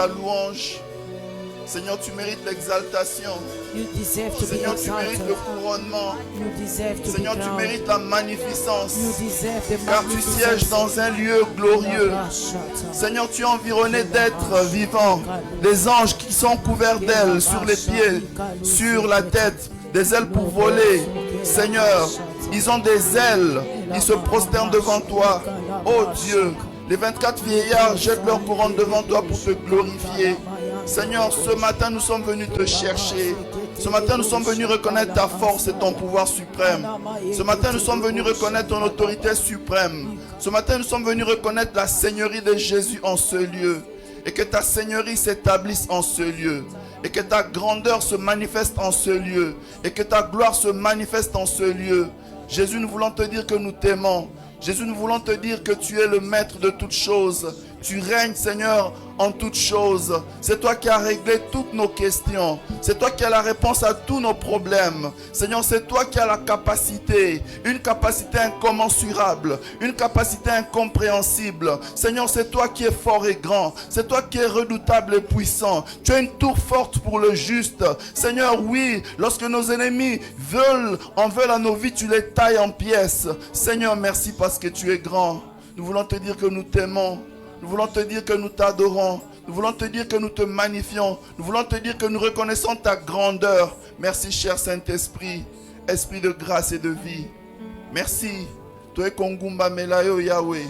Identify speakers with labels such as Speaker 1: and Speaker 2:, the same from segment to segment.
Speaker 1: la louange. Seigneur, tu mérites l'exaltation.
Speaker 2: You deserve to be
Speaker 1: Seigneur, tu mérites
Speaker 2: exalted.
Speaker 1: le couronnement.
Speaker 2: You deserve to
Speaker 1: Seigneur,
Speaker 2: be
Speaker 1: tu
Speaker 2: crowned.
Speaker 1: mérites la magnificence.
Speaker 2: You deserve the
Speaker 1: Car tu sièges dans un lieu glorieux. Seigneur, tu es environné d'êtres vivants. Des anges qui sont couverts d'ailes sur les pieds, sur la tête. Des ailes pour voler. Seigneur, ils ont des ailes. Ils se prosternent devant toi. Oh Dieu, les 24 vieillards jettent leur couronne devant toi pour te glorifier. Seigneur, ce matin, nous sommes venus te chercher. Ce matin, nous sommes venus reconnaître ta force et ton pouvoir suprême. Ce matin, nous sommes venus reconnaître ton autorité suprême. Ce matin, nous sommes venus reconnaître la seigneurie de Jésus en ce lieu. Et que ta seigneurie s'établisse en ce lieu. Et que ta grandeur se manifeste en ce lieu. Et que ta gloire se manifeste en ce lieu. Jésus, nous voulons te dire que nous t'aimons. Jésus, nous voulons te dire que tu es le maître de toutes choses. Tu règnes, Seigneur, en toutes choses. C'est toi qui as réglé toutes nos questions. C'est toi qui as la réponse à tous nos problèmes. Seigneur, c'est toi qui as la capacité, une capacité incommensurable, une capacité incompréhensible. Seigneur, c'est toi qui es fort et grand. C'est toi qui es redoutable et puissant. Tu as une tour forte pour le juste. Seigneur, oui, lorsque nos ennemis en veulent à nos vies, tu les tailles en pièces. Seigneur, merci parce que tu es grand. Nous voulons te dire que nous t'aimons. Nous voulons te dire que nous t'adorons. Nous voulons te dire que nous te magnifions. Nous voulons te dire que nous reconnaissons ta grandeur. Merci, cher Saint-Esprit, Esprit de grâce et de vie. Merci. Toi Kongumba Melayo Yahweh.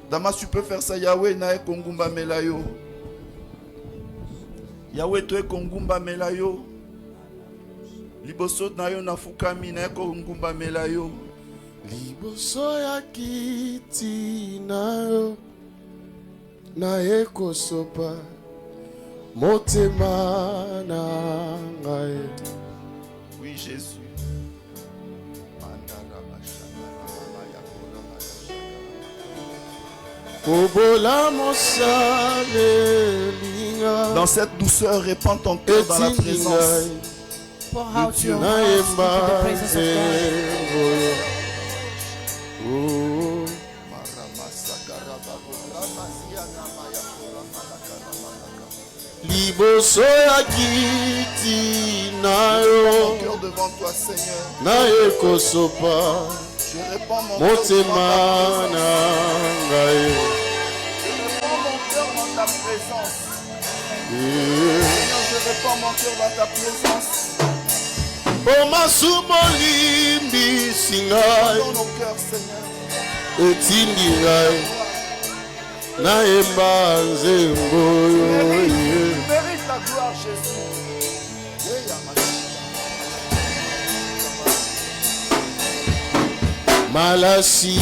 Speaker 1: Damas, tu peux faire ça, Yahweh, Nae Kongumba Melayo. Yahweh, toi Kongumba Melayo. Liboso Nayo Nafukami, Nae Kongumba Melayo.
Speaker 3: Liboso ya kiti nayo na ekosopa motema na ngai.
Speaker 1: Oui, Jésus.
Speaker 3: Kobola mosamelinga.
Speaker 1: Dans cette douceur, répands ton cœur dans la présence.
Speaker 2: Pour out
Speaker 1: Dieu.
Speaker 2: your heart into the presence of God.
Speaker 3: Liboso ya kiti nayo
Speaker 1: devant toi, Seigneur.
Speaker 3: na ekosopa
Speaker 1: Je répands mon
Speaker 3: motema na ngai.
Speaker 1: Je répands mon cœur dans ta présence. Seigneur, je répands mon cœur dans ta présence.
Speaker 3: Omasumo limbisi ngai
Speaker 1: Dans nos cœurs, Seigneur.
Speaker 3: etindi ngai nayemba nzembo yo.
Speaker 1: Tu mérites la gloire, Jésus.
Speaker 3: Malasi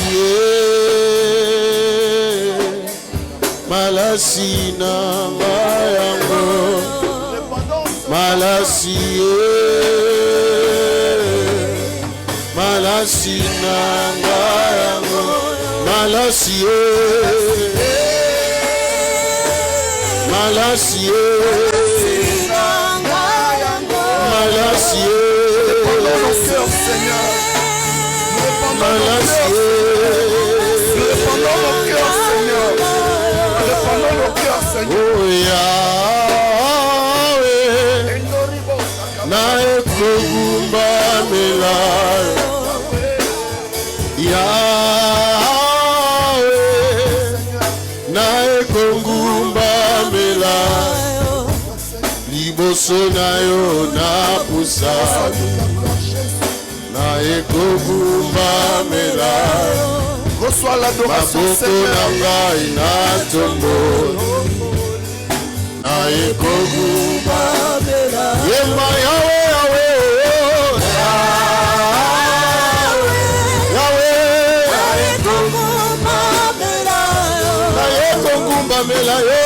Speaker 3: malasi na ngai yango. Malasi malasi na ngai yango. Malasi malasi malasi
Speaker 1: Dans nos cœurs, Seigneur. Nous répandons nos cœurs, Seigneur. Nous répandons nos cœurs, Seigneur.
Speaker 3: Oh Yahweh, na ekogumba melayo. Yahweh, na ekogumba melayo. Liboso na yo na pusa, na ekogumba melayo.
Speaker 1: Reçois l'adoration,
Speaker 3: Maboko na
Speaker 1: Seigneur.
Speaker 3: ngai na tomboli, na ekogumba melayo. Yemba Yahweh, Yahweh, Yahweh, na ekogumba melayo.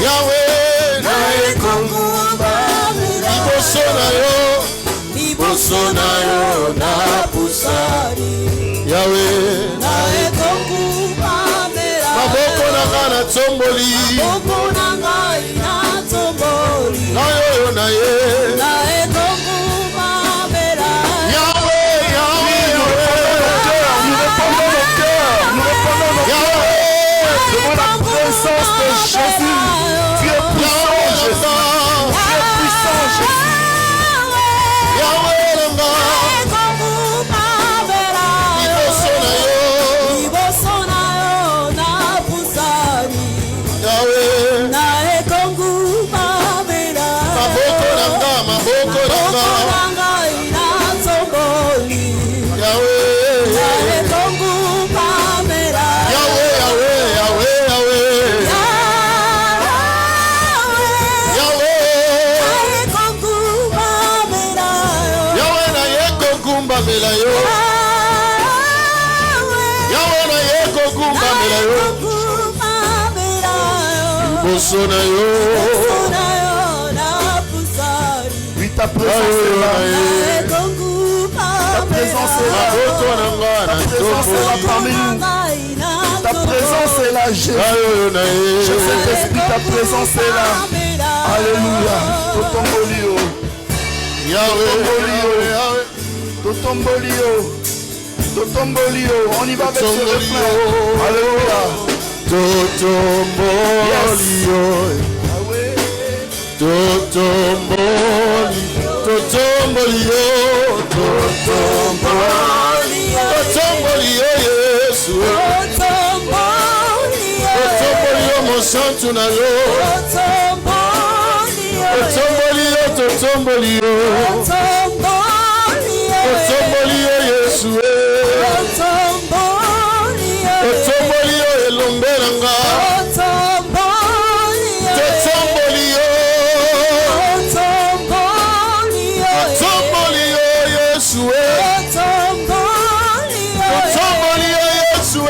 Speaker 3: Yahweh, na ekogumba melayo. Liboso na yo na pusari. Yahweh, maboko na ngai na tomboli, na yo na ye. Yahweh, Yahweh,
Speaker 1: Nous répandons nos cœurs. Nous répandons nos cœurs.
Speaker 3: Yahweh,
Speaker 1: Devant la
Speaker 3: na yo liboso na yo
Speaker 1: Oui, ta présence est là. Ta présence est là.
Speaker 3: maboto na nga na
Speaker 1: Ta présence est là parmi nous. Ta présence est là, Jésus.
Speaker 3: oyo na ye
Speaker 1: Saint-Esprit, ta présence est là. Alléluia. Totombolio.
Speaker 3: Yahweh,
Speaker 1: Totombolio. Totombolio. On y va avec ce refrain. Alléluia.
Speaker 3: Totombolio, Totombolio, Totombolio, Totombolio, Yesu, Totombolio, mon santo na yo, Totombolio, Totombolio, Totombolio, Yesu, Totombolio, elombe na nga, Totombolio, Totombolio, Yesu, Totombolio, Yesu,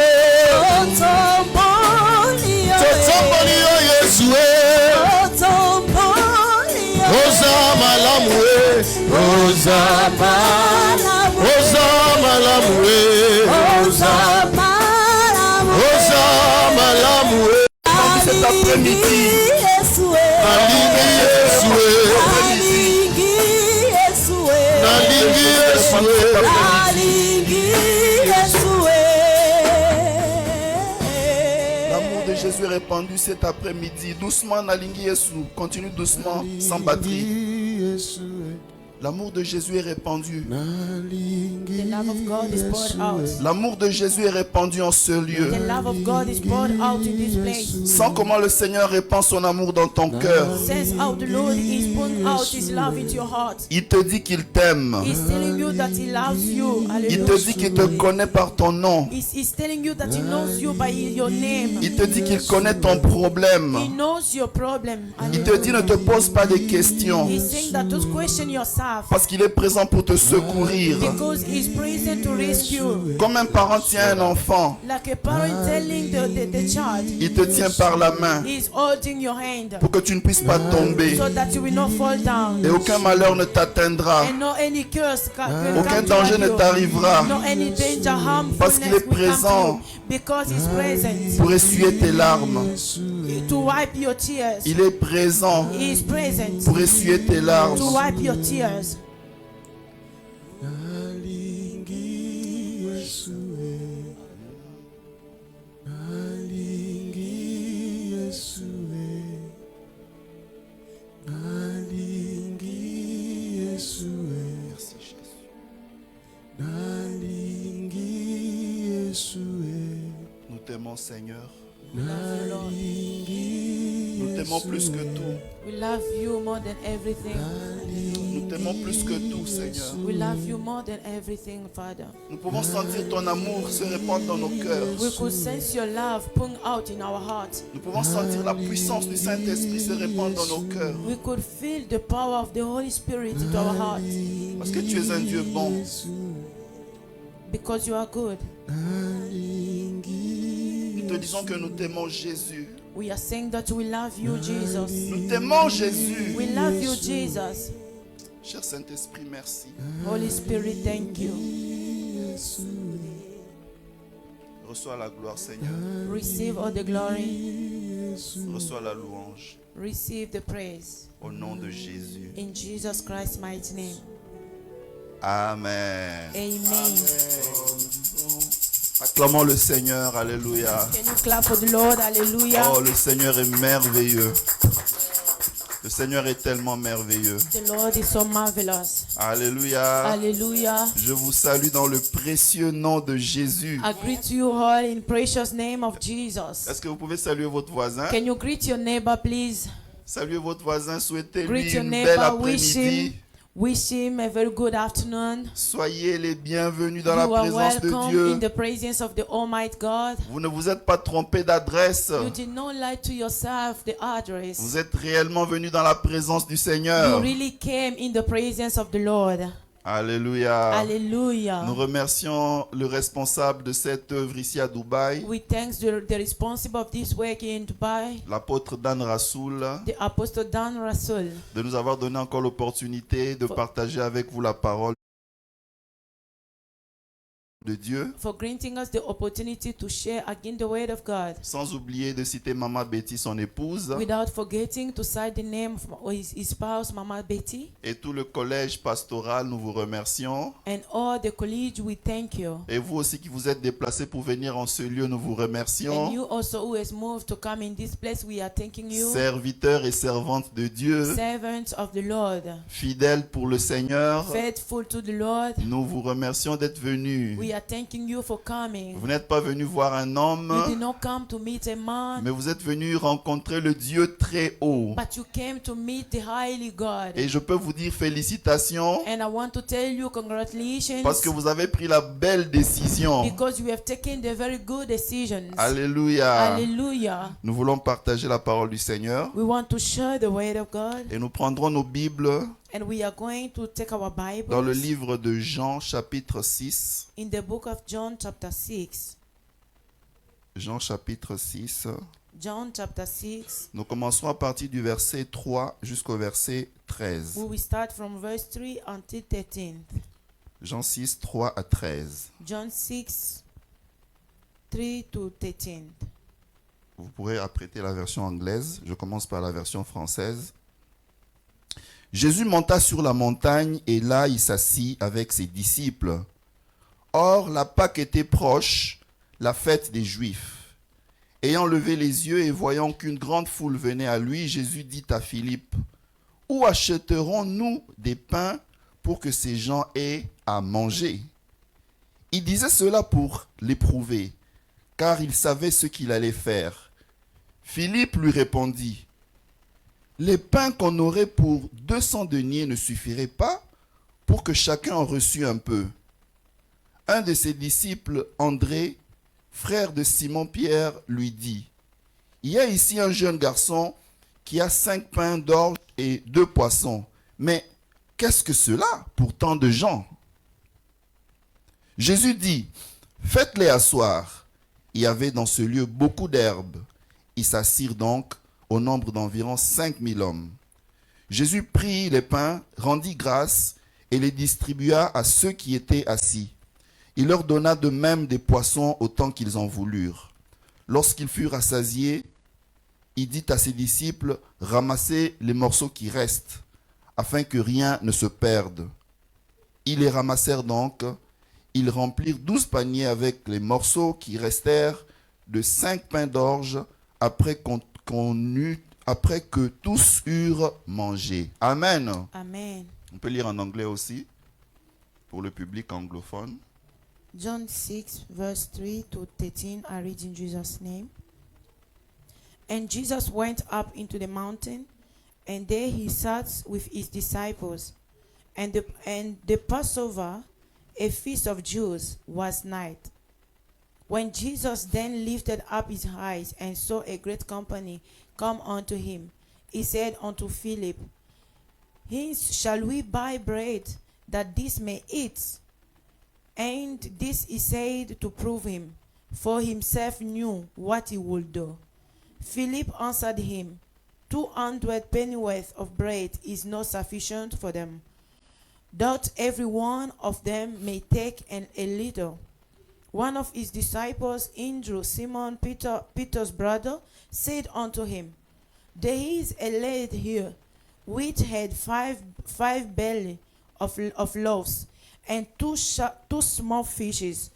Speaker 3: Totombolio, Yesu, Oza malamu, Oza malamu, Oza malamu, Oza malamu,
Speaker 1: Cet après-midi.
Speaker 3: nalingi Yesu, nalingi Yesu,
Speaker 1: L'amour de Jésus est répandu cet après-midi. Doucement, Nalingi Yesu. Continue doucement, sans batterie. L'amour de Jésus est répandu.
Speaker 2: The love of God is poured out.
Speaker 1: L'amour de Jésus est répandu en ce lieu.
Speaker 2: The love of God is poured out in this place.
Speaker 1: Sens comment le Seigneur répand son amour dans ton cœur.
Speaker 2: Sense how the Lord is pouring out His love into your heart.
Speaker 1: Il te dit qu'il t'aime.
Speaker 2: He's telling you that He loves you.
Speaker 1: Il te dit qu'il te connaît par ton nom.
Speaker 2: He's telling you that He knows you by your name.
Speaker 1: Il te dit qu'il connaît ton problème.
Speaker 2: He knows your problem.
Speaker 1: Il te dit ne te pose pas de questions.
Speaker 2: He's saying that don't question yourself
Speaker 1: Parce qu'il est présent pour te secourir.
Speaker 2: because He's present to rescue.
Speaker 1: Comme un parent tient un enfant,
Speaker 2: Like a parent telling the child,
Speaker 1: il te tient par la main
Speaker 2: He's holding your hand
Speaker 1: pour que tu ne puisses pas tomber.
Speaker 2: so that you will not fall down.
Speaker 1: Et aucun malheur ne t'atteindra.
Speaker 2: And no any curse will
Speaker 1: Aucun
Speaker 2: come to
Speaker 1: danger ne
Speaker 2: you.
Speaker 1: t'arrivera.
Speaker 2: No any danger, harmfulness
Speaker 1: Parce qu'il est
Speaker 2: will come
Speaker 1: présent.
Speaker 2: to you because He's present
Speaker 1: Pour essuyer tes larmes.
Speaker 2: to wipe your tears.
Speaker 1: Il est présent
Speaker 2: He is present
Speaker 1: pour essuyer tes larmes.
Speaker 2: to wipe your tears.
Speaker 1: Nous t'aimons, Seigneur.
Speaker 2: We love you, Lord.
Speaker 1: Nous t'aimons plus que tout.
Speaker 2: We love you more than everything.
Speaker 1: Nous t'aimons plus que tout, Seigneur.
Speaker 2: We love you more than everything, Father.
Speaker 1: Nous pouvons sentir ton amour se répandre dans nos cœurs.
Speaker 2: We could sense your love pouring out in our hearts.
Speaker 1: Nous pouvons sentir la puissance du Saint-Esprit se répandre dans nos cœurs.
Speaker 2: We could feel the power of the Holy Spirit into our hearts
Speaker 1: Parce que tu es un Dieu bon.
Speaker 2: because you are good.
Speaker 1: Nous te disons que nous t'aimons, Jésus.
Speaker 2: We are saying that we love you, Jesus.
Speaker 1: Nous t'aimons, Jésus.
Speaker 2: We love you, Jesus.
Speaker 1: Cher Saint-Esprit, merci.
Speaker 2: Holy Spirit, thank you.
Speaker 1: Reçois la gloire, Seigneur.
Speaker 2: Receive all the glory.
Speaker 1: Reçois la louange.
Speaker 2: Receive the praise.
Speaker 1: Au nom de Jésus.
Speaker 2: In Jesus Christ's mighty name.
Speaker 1: Amen.
Speaker 2: Amen.
Speaker 1: Acclamons le Seigneur. Alléluia.
Speaker 2: Can you clap for the Lord? Hallelujah.
Speaker 1: Oh, le Seigneur est merveilleux. Le Seigneur est tellement merveilleux.
Speaker 2: The Lord is so marvelous.
Speaker 1: Alléluia.
Speaker 2: Hallelujah.
Speaker 1: Je vous salue dans le précieux nom de Jésus.
Speaker 2: I greet you all in precious name of Jesus.
Speaker 1: Est-ce que vous pouvez saluer votre voisin?
Speaker 2: Can you greet your neighbor, please?
Speaker 1: Saluez votre voisin, souhaitez-lui
Speaker 2: Greet your
Speaker 1: une belle
Speaker 2: neighbor, wish
Speaker 1: après-midi.
Speaker 2: him a very good afternoon.
Speaker 1: Soyez les bienvenus dans la
Speaker 2: You are
Speaker 1: présence de
Speaker 2: welcome
Speaker 1: Dieu.
Speaker 2: in the presence of the Almighty God.
Speaker 1: Vous ne vous êtes pas trompé d'adresse.
Speaker 2: You did not lie to yourself the address.
Speaker 1: Vous êtes réellement venus dans la présence du
Speaker 2: You
Speaker 1: Seigneur.
Speaker 2: really came in the presence of the Lord.
Speaker 1: Alléluia.
Speaker 2: Hallelujah.
Speaker 1: Nous remercions le responsable de cette œuvre ici à Dubaï,
Speaker 2: We thank the responsible of this work in Dubai,
Speaker 1: l'apôtre Dan Rassoul,
Speaker 2: the Apostle Dan Rasul,
Speaker 1: de nous avoir donné encore l'opportunité de partager avec vous la parole de Dieu,
Speaker 2: for granting us the opportunity to share again the word of God,
Speaker 1: sans oublier de citer Maman Betty, son épouse,
Speaker 2: without forgetting to cite the name of his spouse, Mama Betty,
Speaker 1: et tout le collège pastoral. Nous vous remercions.
Speaker 2: and all the colleagues. We thank you.
Speaker 1: Et vous aussi qui vous êtes déplacés pour venir en ce lieu, nous vous
Speaker 2: And
Speaker 1: remercions.
Speaker 2: you also who has moved to come in this place, we are thanking you.
Speaker 1: Serviteurs et servantes de Dieu,
Speaker 2: Servants of the Lord,
Speaker 1: fidèles pour le Seigneur,
Speaker 2: faithful to the Lord,
Speaker 1: nous vous remercions d'être venus.
Speaker 2: we are thanking you for coming.
Speaker 1: Vous n'êtes pas venus voir un homme,
Speaker 2: You did not come to meet a man,
Speaker 1: mais vous êtes venus rencontrer le Dieu très haut.
Speaker 2: but you came to meet the highly God.
Speaker 1: Et je peux vous dire félicitations
Speaker 2: And I want to tell you congratulations,
Speaker 1: parce que vous avez pris la belle décision.
Speaker 2: because you have taken the very good decisions.
Speaker 1: Alléluia.
Speaker 2: Hallelujah.
Speaker 1: Nous voulons partager la parole du Seigneur
Speaker 2: We want to share the word of God,
Speaker 1: et nous prendrons nos Bibles
Speaker 2: and we are going to take our Bible
Speaker 1: dans le livre de Jean chapitre 6.
Speaker 2: in the book of John chapter 6.
Speaker 1: Jean chapitre 6.
Speaker 2: John chapter 6.
Speaker 1: Nous commencerons à partir du verset 3 jusqu'au verset 13.
Speaker 2: We will start from verse 3 until 13.
Speaker 1: Jean 6, 3 à 13.
Speaker 2: John 6, 3 to 13.
Speaker 1: Vous pourrez apprêter la version anglaise. Je commence par la version française. Jésus monta sur la montagne et là il s'assit avec ses disciples. Or la Pâque était proche, la fête des Juifs. Ayant levé les yeux et voyant qu'une grande foule venait à lui, Jésus dit à Philippe, « Où achèterons-nous des pains pour que ces gens aient à manger ?» Il disait cela pour l'éprouver, car il savait ce qu'il allait faire. Philippe lui répondit, « Les pains qu'on aurait pour 200 deniers ne suffiraient pas pour que chacun en reçût un peu. » Un de ses disciples, André, frère de Simon-Pierre, lui dit, « Il y a ici un jeune garçon qui a 5 pains d'orge et 2 poissons. Mais qu'est-ce que cela pour tant de gens ?» Jésus dit, « Faites-les asseoir. » Il y avait dans ce lieu beaucoup d'herbes. Ils s'assirent donc au nombre d'environ 5000 hommes. Jésus prit les pains, rendit grâce et les distribua à ceux qui étaient assis. Il leur donna de même des poissons autant qu'ils en voulurent. Lorsqu'ils furent rassasiés, il dit à ses disciples, « Ramassez les morceaux qui restent, afin que rien ne se perde. » Ils les ramassèrent donc. Ils remplirent 12 paniers avec les morceaux qui restèrent de 5 pains d'orge après que tous eurent mangé. Amen.
Speaker 2: Amen.
Speaker 1: On peut lire en anglais aussi, pour le public anglophone.
Speaker 2: John 6, verse 3 to 13, I read in Jesus' name. And Jesus went up into the mountain, and there he sat with his disciples. And the Passover, a feast of Jews, was night. When Jesus then lifted up his eyes and saw a great company come unto him, he said unto Philip, Hence shall we buy bread, that this may eat? And this he said to prove him, for himself knew what he would do. Philip answered him, 200 pennyworth of bread is not sufficient for them, that every one of them may take a little. One of his disciples, Andrew, Simon Peter's brother, said unto him, There is a lad here, which had five belly of loaves, and two small fishes.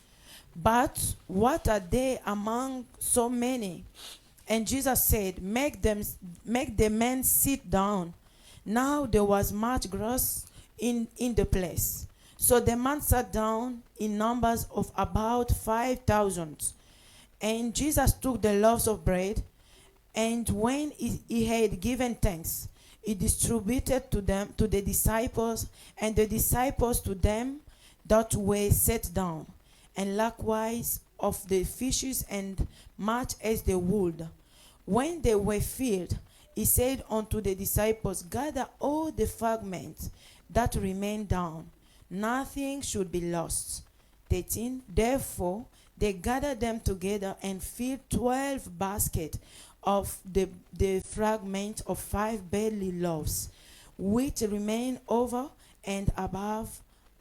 Speaker 2: But what are they among so many? And Jesus said, Make the men sit down. Now there was much grass in the place. So the man sat down in numbers of about 5,000. And Jesus took the loaves of bread, and when he had given thanks, he distributed to the disciples, and the disciples to them that were set down, and likewise of the fishes, and much as they would. When they were filled, he said unto the disciples, Gather all the fragments that remain down, nothing should be lost. 13. Therefore, they gathered them together and filled 12 baskets of the fragment of 5 barley loaves, which remained over and above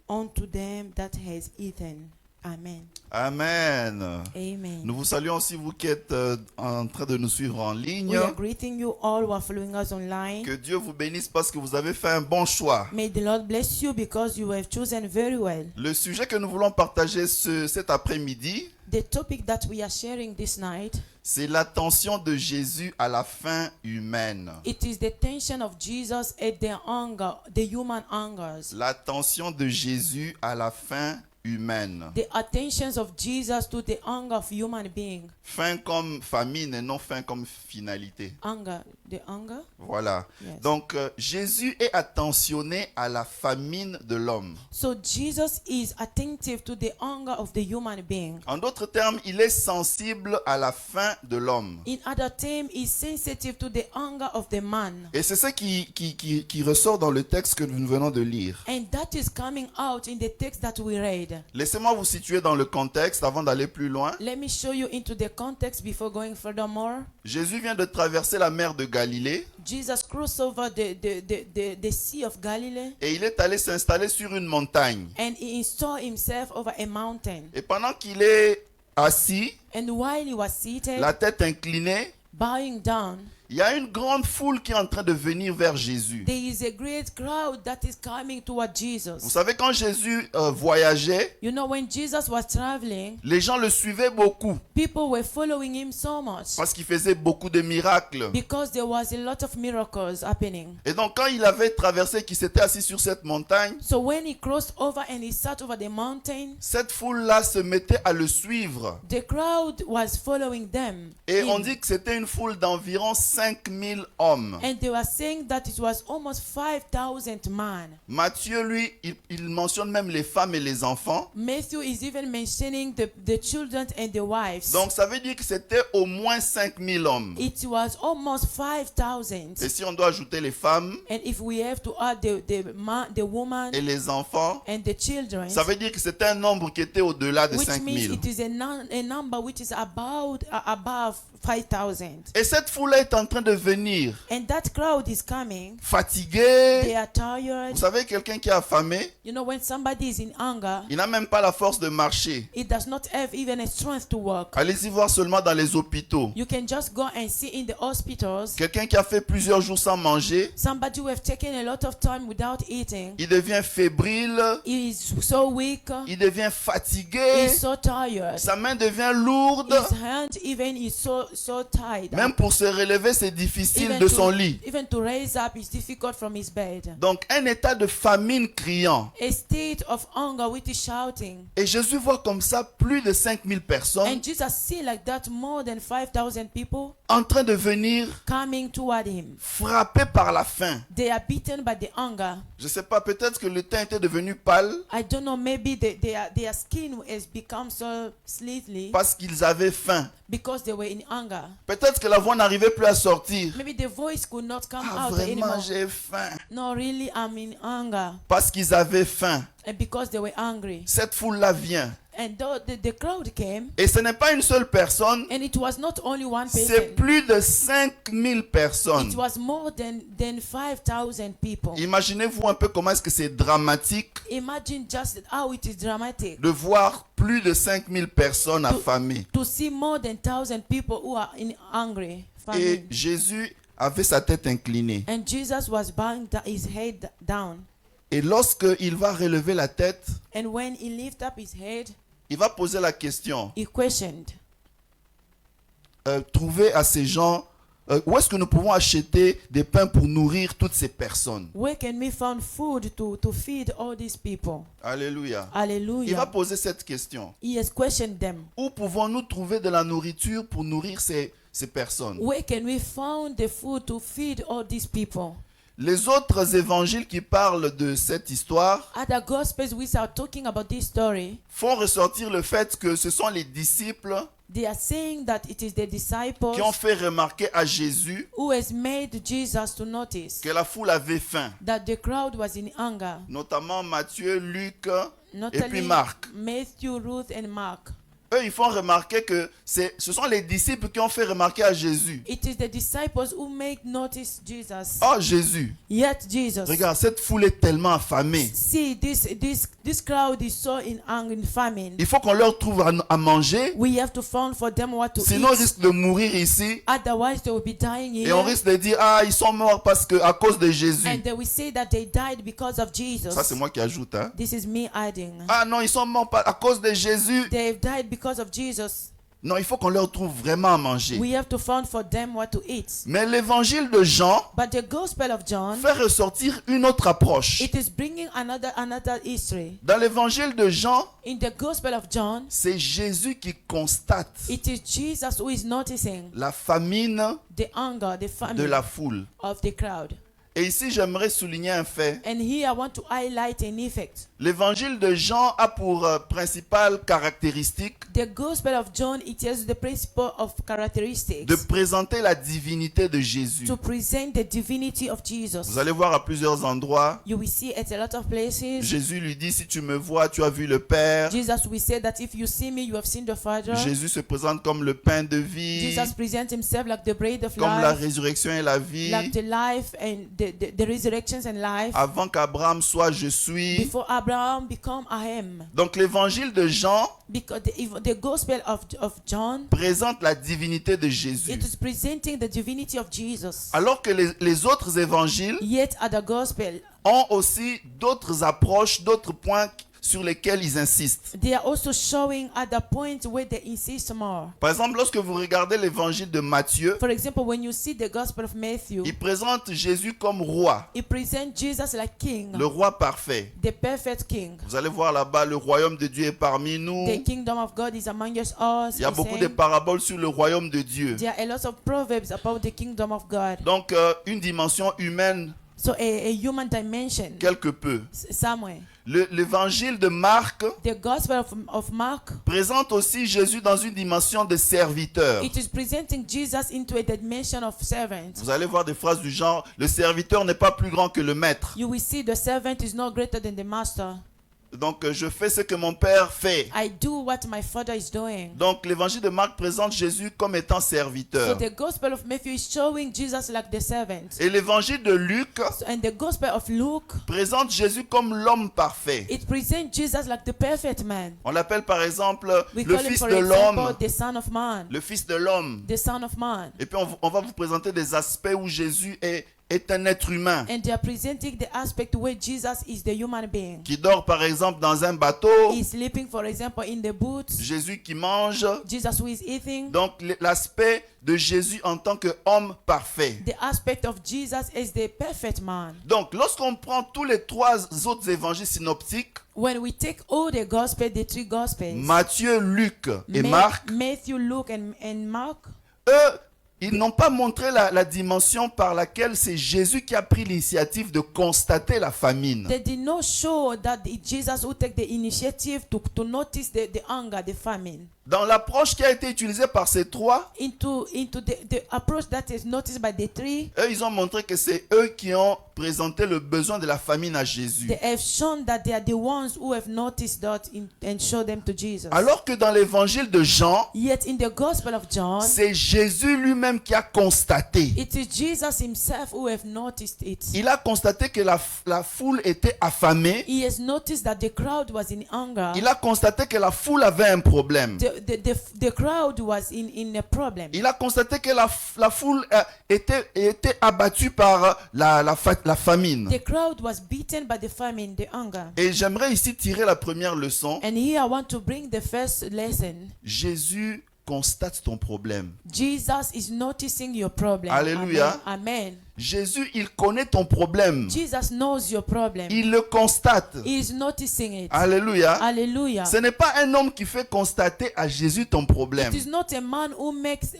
Speaker 2: unto them that has eaten. Amen.
Speaker 1: Amen.
Speaker 2: Amen.
Speaker 1: Nous vous saluons aussi, vous qui êtes en train de nous suivre en ligne.
Speaker 2: We are greeting you all who are following us online.
Speaker 1: Que Dieu vous bénisse parce que vous avez fait un bon choix.
Speaker 2: May the Lord bless you because you have chosen very well.
Speaker 1: Le sujet que nous voulons partager cet après-midi,
Speaker 2: The topic that we are sharing this night,
Speaker 1: c'est l'attention de Jésus à la faim humaine.
Speaker 2: it is the tension of Jesus at the hunger, the human hungers.
Speaker 1: L'attention de Jésus à la faim humaine.
Speaker 2: The attentions of Jesus to the hunger of human being.
Speaker 1: Faim comme famine et non faim comme finalité.
Speaker 2: Hunger, the hunger.
Speaker 1: Voilà.
Speaker 2: Yes.
Speaker 1: Donc Jésus est attentionné à la famine de l'homme.
Speaker 2: So Jesus is attentive to the hunger of the human being.
Speaker 1: En d'autres termes, il est sensible à la faim de l'homme.
Speaker 2: In other terms, is sensitive to the hunger of the man.
Speaker 1: Et c'est ça qui ressort dans le texte que nous venons de lire.
Speaker 2: And that is coming out in the text that we read.
Speaker 1: Laissez-moi vous situer dans le contexte avant d'aller plus loin.
Speaker 2: Let me show you into the context before going furthermore.
Speaker 1: Jésus vient de traverser la mer de Galilée
Speaker 2: Jesus crossed over the Sea of Galilee
Speaker 1: et il est allé s'installer sur une montagne.
Speaker 2: and he installed himself over a mountain.
Speaker 1: Et pendant qu'il est assis,
Speaker 2: And while he was seated,
Speaker 1: la tête inclinée,
Speaker 2: bowing down,
Speaker 1: il y a une grande foule qui est en train de venir vers Jésus.
Speaker 2: there is a great crowd that is coming toward
Speaker 1: Vous
Speaker 2: Jesus.
Speaker 1: savez, quand Jésus voyageait,
Speaker 2: You know, when Jesus was traveling,
Speaker 1: les gens le suivaient beaucoup
Speaker 2: people were following him so much
Speaker 1: parce qu'il faisait beaucoup de miracles.
Speaker 2: because there was a lot of miracles happening.
Speaker 1: Et donc, quand il avait traversé, qu'il s'était assis sur cette montagne,
Speaker 2: So when he crossed over and he sat over the mountain,
Speaker 1: cette foule-là se mettait à le suivre.
Speaker 2: the crowd was following them.
Speaker 1: Et on
Speaker 2: him.
Speaker 1: dit que c'était une foule d'environ 5000 hommes.
Speaker 2: And they were saying that it was almost 5,000 men.
Speaker 1: Matthieu, lui, il mentionne même les femmes et les enfants.
Speaker 2: Matthew is even mentioning the children and the wives.
Speaker 1: Donc, ça veut dire que c'était au moins 5000 hommes.
Speaker 2: It was almost 5,000.
Speaker 1: Et si on doit ajouter les femmes
Speaker 2: And if we have to add the woman
Speaker 1: et les enfants,
Speaker 2: and the children,
Speaker 1: ça veut dire que c'était un nombre qui était au-delà de
Speaker 2: which means
Speaker 1: 5000.
Speaker 2: it is a number which is above 5,000.
Speaker 1: Et cette foule est en train de venir
Speaker 2: And that crowd is coming. They
Speaker 1: fatiguée.
Speaker 2: are tired.
Speaker 1: Vous savez, quelqu'un qui est affamé,
Speaker 2: You know, when somebody is in hunger,
Speaker 1: il n'a même pas la force de marcher.
Speaker 2: it does not have even a strength to walk.
Speaker 1: Allez-y voir seulement dans les hôpitaux.
Speaker 2: You can just go and see in the hospitals
Speaker 1: Quelqu'un qui a fait plusieurs jours sans manger,
Speaker 2: somebody who have taken a lot of time without eating.
Speaker 1: il devient fébrile,
Speaker 2: He is so weak.
Speaker 1: il devient
Speaker 2: He
Speaker 1: fatigué,
Speaker 2: is so tired.
Speaker 1: sa main devient lourde.
Speaker 2: His hand even is so tired.
Speaker 1: Même pour se relever, c'est difficile
Speaker 2: Even
Speaker 1: de son lit.
Speaker 2: even to raise up is difficult from his bed.
Speaker 1: Donc, un état de famine criant.
Speaker 2: A state of hunger which is shouting.
Speaker 1: Et Jésus voit comme ça plus de 5000 personnes
Speaker 2: And Jesus see like that more than 5,000 people
Speaker 1: en train de venir
Speaker 2: coming toward him.
Speaker 1: frappés par la faim.
Speaker 2: They are beaten by the hunger.
Speaker 1: Je ne sais pas, peut-être que le teint était devenu pâle
Speaker 2: I don't know, maybe their skin has become so slithly
Speaker 1: parce qu'ils avaient faim.
Speaker 2: because they were in hunger.
Speaker 1: Peut-être que la voix n'arrivait plus à sortir.
Speaker 2: Maybe the voice could not come
Speaker 1: Ah,
Speaker 2: out
Speaker 1: vraiment,
Speaker 2: anymore.
Speaker 1: j'ai faim.
Speaker 2: No, really, I'm in hunger.
Speaker 1: Parce qu'ils avaient faim.
Speaker 2: And because they were hungry.
Speaker 1: Cette foule-là vient.
Speaker 2: And the crowd came,
Speaker 1: Et ce n'est pas une seule personne,
Speaker 2: and it was not only one
Speaker 1: c'est
Speaker 2: person.
Speaker 1: plus de 5000 personnes.
Speaker 2: It was more than 5,000 people.
Speaker 1: Imaginez-vous un peu comment est-ce que c'est dramatique
Speaker 2: Imagine just how it is dramatic
Speaker 1: de voir plus de 5000 personnes affamées.
Speaker 2: to see more than 1,000 people who are hungry.
Speaker 1: Et
Speaker 2: famine.
Speaker 1: Jésus avait sa tête inclinée.
Speaker 2: And Jesus was bowing his head down.
Speaker 1: Et lorsqu'il va relever la tête,
Speaker 2: And when he lifted up his head,
Speaker 1: il va poser la question.
Speaker 2: he questioned,
Speaker 1: Trouver à ces gens, où est-ce que nous pouvons acheter des pains pour nourrir toutes ces personnes?
Speaker 2: where can we find food to feed all these people?
Speaker 1: Alléluia. Il va
Speaker 2: Hallelujah.
Speaker 1: poser cette question.
Speaker 2: He has questioned them.
Speaker 1: Où pouvons-nous trouver de la nourriture pour nourrir ces personnes?
Speaker 2: Where can we find the food to feed all these people?
Speaker 1: Les autres évangiles qui parlent de cette histoire
Speaker 2: Other gospels which are talking about this story,
Speaker 1: font ressortir le fait que ce sont les disciples
Speaker 2: They are saying that it is the disciples
Speaker 1: qui ont fait remarquer à Jésus
Speaker 2: who has made Jesus to notice
Speaker 1: que la foule avait faim.
Speaker 2: that the crowd was in anger.
Speaker 1: Notamment Matthieu, Luc et
Speaker 2: Not
Speaker 1: puis
Speaker 2: only
Speaker 1: Marc.
Speaker 2: Matthew, Ruth, and Mark.
Speaker 1: Eux, ils font remarquer que ce sont les disciples qui ont fait remarquer à Jésus.
Speaker 2: It is the disciples who make notice Jesus.
Speaker 1: Oh Jésus,
Speaker 2: Yet Jesus.
Speaker 1: regarde, cette foule est tellement affamée.
Speaker 2: See, this crowd is so in anger and famine.
Speaker 1: Il faut qu'on leur trouve à manger,
Speaker 2: We have to find for them what to
Speaker 1: sinon ils
Speaker 2: eat.
Speaker 1: risquent de mourir ici.
Speaker 2: Otherwise, they will be dying
Speaker 1: Et on
Speaker 2: here.
Speaker 1: risque de dire, ah, ils sont morts à cause de Jésus.
Speaker 2: And they will say that they died because of Jesus.
Speaker 1: Ça, c'est moi qui ajoute. Hein.
Speaker 2: This is me adding.
Speaker 1: Ah non, ils sont morts à cause de Jésus.
Speaker 2: They've died because of Jesus.
Speaker 1: Non, il faut qu'on leur trouve vraiment à manger.
Speaker 2: We have to find for them what to eat.
Speaker 1: Mais l'évangile de Jean
Speaker 2: But the Gospel of John,
Speaker 1: fait ressortir une autre approche.
Speaker 2: it is bringing another history.
Speaker 1: Dans l'évangile de Jean,
Speaker 2: In the Gospel of John,
Speaker 1: c'est Jésus qui constate
Speaker 2: it is Jesus who is noticing
Speaker 1: la famine
Speaker 2: the anger, the
Speaker 1: de
Speaker 2: famine
Speaker 1: la foule.
Speaker 2: of the crowd.
Speaker 1: Et ici, j'aimerais souligner un fait.
Speaker 2: And here I want to highlight an effect.
Speaker 1: L'évangile de Jean a pour principale caractéristique
Speaker 2: The Gospel of John, it has the principle of characteristics
Speaker 1: de présenter la divinité de Jésus.
Speaker 2: to present the divinity of Jesus.
Speaker 1: Vous allez voir à plusieurs endroits,
Speaker 2: You will see at a lot of places.
Speaker 1: Jésus lui dit, si tu me vois, tu as vu le Père.
Speaker 2: Jesus will say that if you see me, you have seen the Father.
Speaker 1: Jésus se présente comme le pain de vie,
Speaker 2: Jesus presents himself like the bread of
Speaker 1: comme la
Speaker 2: life,
Speaker 1: résurrection et la vie.
Speaker 2: like the life and the resurrections and life.
Speaker 1: Avant qu'Abraham soit, je suis.
Speaker 2: Before Abraham become I am.
Speaker 1: Donc l'évangile de Jean
Speaker 2: Because the Gospel of John,
Speaker 1: présente la divinité de Jésus.
Speaker 2: it is presenting the divinity of Jesus.
Speaker 1: Alors que les autres évangiles
Speaker 2: Yet other Gospel,
Speaker 1: ont aussi d'autres approches, d'autres points sur lesquels ils insistent.
Speaker 2: they are also showing other points where they insist more.
Speaker 1: Par exemple, lorsque vous regardez l'évangile de Matthieu,
Speaker 2: For example, when you see the Gospel of Matthew,
Speaker 1: il présente Jésus comme roi,
Speaker 2: it presents Jesus like king,
Speaker 1: le roi parfait.
Speaker 2: the perfect king.
Speaker 1: Vous allez voir là-bas, le royaume de Dieu est parmi nous.
Speaker 2: The kingdom of God is among us.
Speaker 1: Il y a beaucoup de paraboles sur le royaume de Dieu.
Speaker 2: There are a lot of proverbs about the kingdom of God.
Speaker 1: Donc, une dimension humaine,
Speaker 2: So a human dimension,
Speaker 1: quelque peu.
Speaker 2: somewhere.
Speaker 1: L'évangile de Marc
Speaker 2: The Gospel of Mark,
Speaker 1: présente aussi Jésus dans une dimension de serviteur.
Speaker 2: it is presenting Jesus into a dimension of servant.
Speaker 1: Vous allez voir des phrases du genre, le serviteur n'est pas plus grand que le maître.
Speaker 2: You will see the servant is not greater than the master.
Speaker 1: Donc, je fais ce que mon père fait.
Speaker 2: I do what my father is doing.
Speaker 1: Donc, l'évangile de Marc présente Jésus comme étant
Speaker 2: So
Speaker 1: serviteur.
Speaker 2: the Gospel of Matthew is showing Jesus like the servant.
Speaker 1: Et l'évangile de Luc
Speaker 2: And the Gospel of Luke,
Speaker 1: présente Jésus comme l'homme parfait.
Speaker 2: it presents Jesus like the perfect man.
Speaker 1: On l'appelle par exemple
Speaker 2: We
Speaker 1: le
Speaker 2: call him,
Speaker 1: fils
Speaker 2: for
Speaker 1: de
Speaker 2: example,
Speaker 1: l'homme.
Speaker 2: the Son of Man.
Speaker 1: Le fils de l'homme.
Speaker 2: The Son of Man.
Speaker 1: Et puis on va vous présenter des aspects où Jésus est un être humain.
Speaker 2: And they are presenting the aspect where Jesus is the human being.
Speaker 1: Qui dort par exemple dans un bateau.
Speaker 2: He's sleeping, for example, in the boots.
Speaker 1: Jésus qui mange.
Speaker 2: Jesus who is eating.
Speaker 1: Donc l'aspect de Jésus en tant qu'homme parfait.
Speaker 2: The aspect of Jesus as the perfect man.
Speaker 1: Donc lorsqu'on prend tous les trois autres évangiles synoptiques,
Speaker 2: When we take all the gospel, the three gospels,
Speaker 1: Matthieu, Luc et Marc,
Speaker 2: Matthew, Luke, and Mark,
Speaker 1: eux, ils n'ont pas montré la dimension par laquelle c'est Jésus qui a pris l'initiative de constater la famine.
Speaker 2: they did not show that it's Jesus who take the initiative to notice the hunger, the famine.
Speaker 1: Dans l'approche qui a été utilisée par ces trois,
Speaker 2: Into the approach that is noticed by the three,
Speaker 1: eux, ils ont montré que c'est eux qui ont présenté le besoin de la famine à Jésus.
Speaker 2: they have shown that they are the ones who have noticed that and show them to Jesus.
Speaker 1: Alors que dans l'évangile de Jean,
Speaker 2: Yet in the Gospel of John,
Speaker 1: c'est Jésus lui-même qui a constaté.
Speaker 2: it is Jesus himself who have noticed it.
Speaker 1: Il a constaté que la foule était affamée.
Speaker 2: He has noticed that the crowd was in hunger.
Speaker 1: Il a constaté que la foule avait un problème.
Speaker 2: The crowd was in a problem.
Speaker 1: Il a constaté que la foule était abattue par la famine.
Speaker 2: The crowd was beaten by the famine, the hunger.
Speaker 1: Et j'aimerais ici tirer la première leçon.
Speaker 2: And here I want to bring the first lesson.
Speaker 1: Jésus constate ton problème.
Speaker 2: Jesus is noticing your problem.
Speaker 1: Alléluia.
Speaker 2: Amen. Amen.
Speaker 1: Jésus, il connaît ton problème.
Speaker 2: Jesus knows your problem.
Speaker 1: Il le constate.
Speaker 2: He is noticing it.
Speaker 1: Alléluia.
Speaker 2: Hallelujah.
Speaker 1: Ce n'est pas un homme qui fait constater à Jésus ton problème.
Speaker 2: It is not a man who makes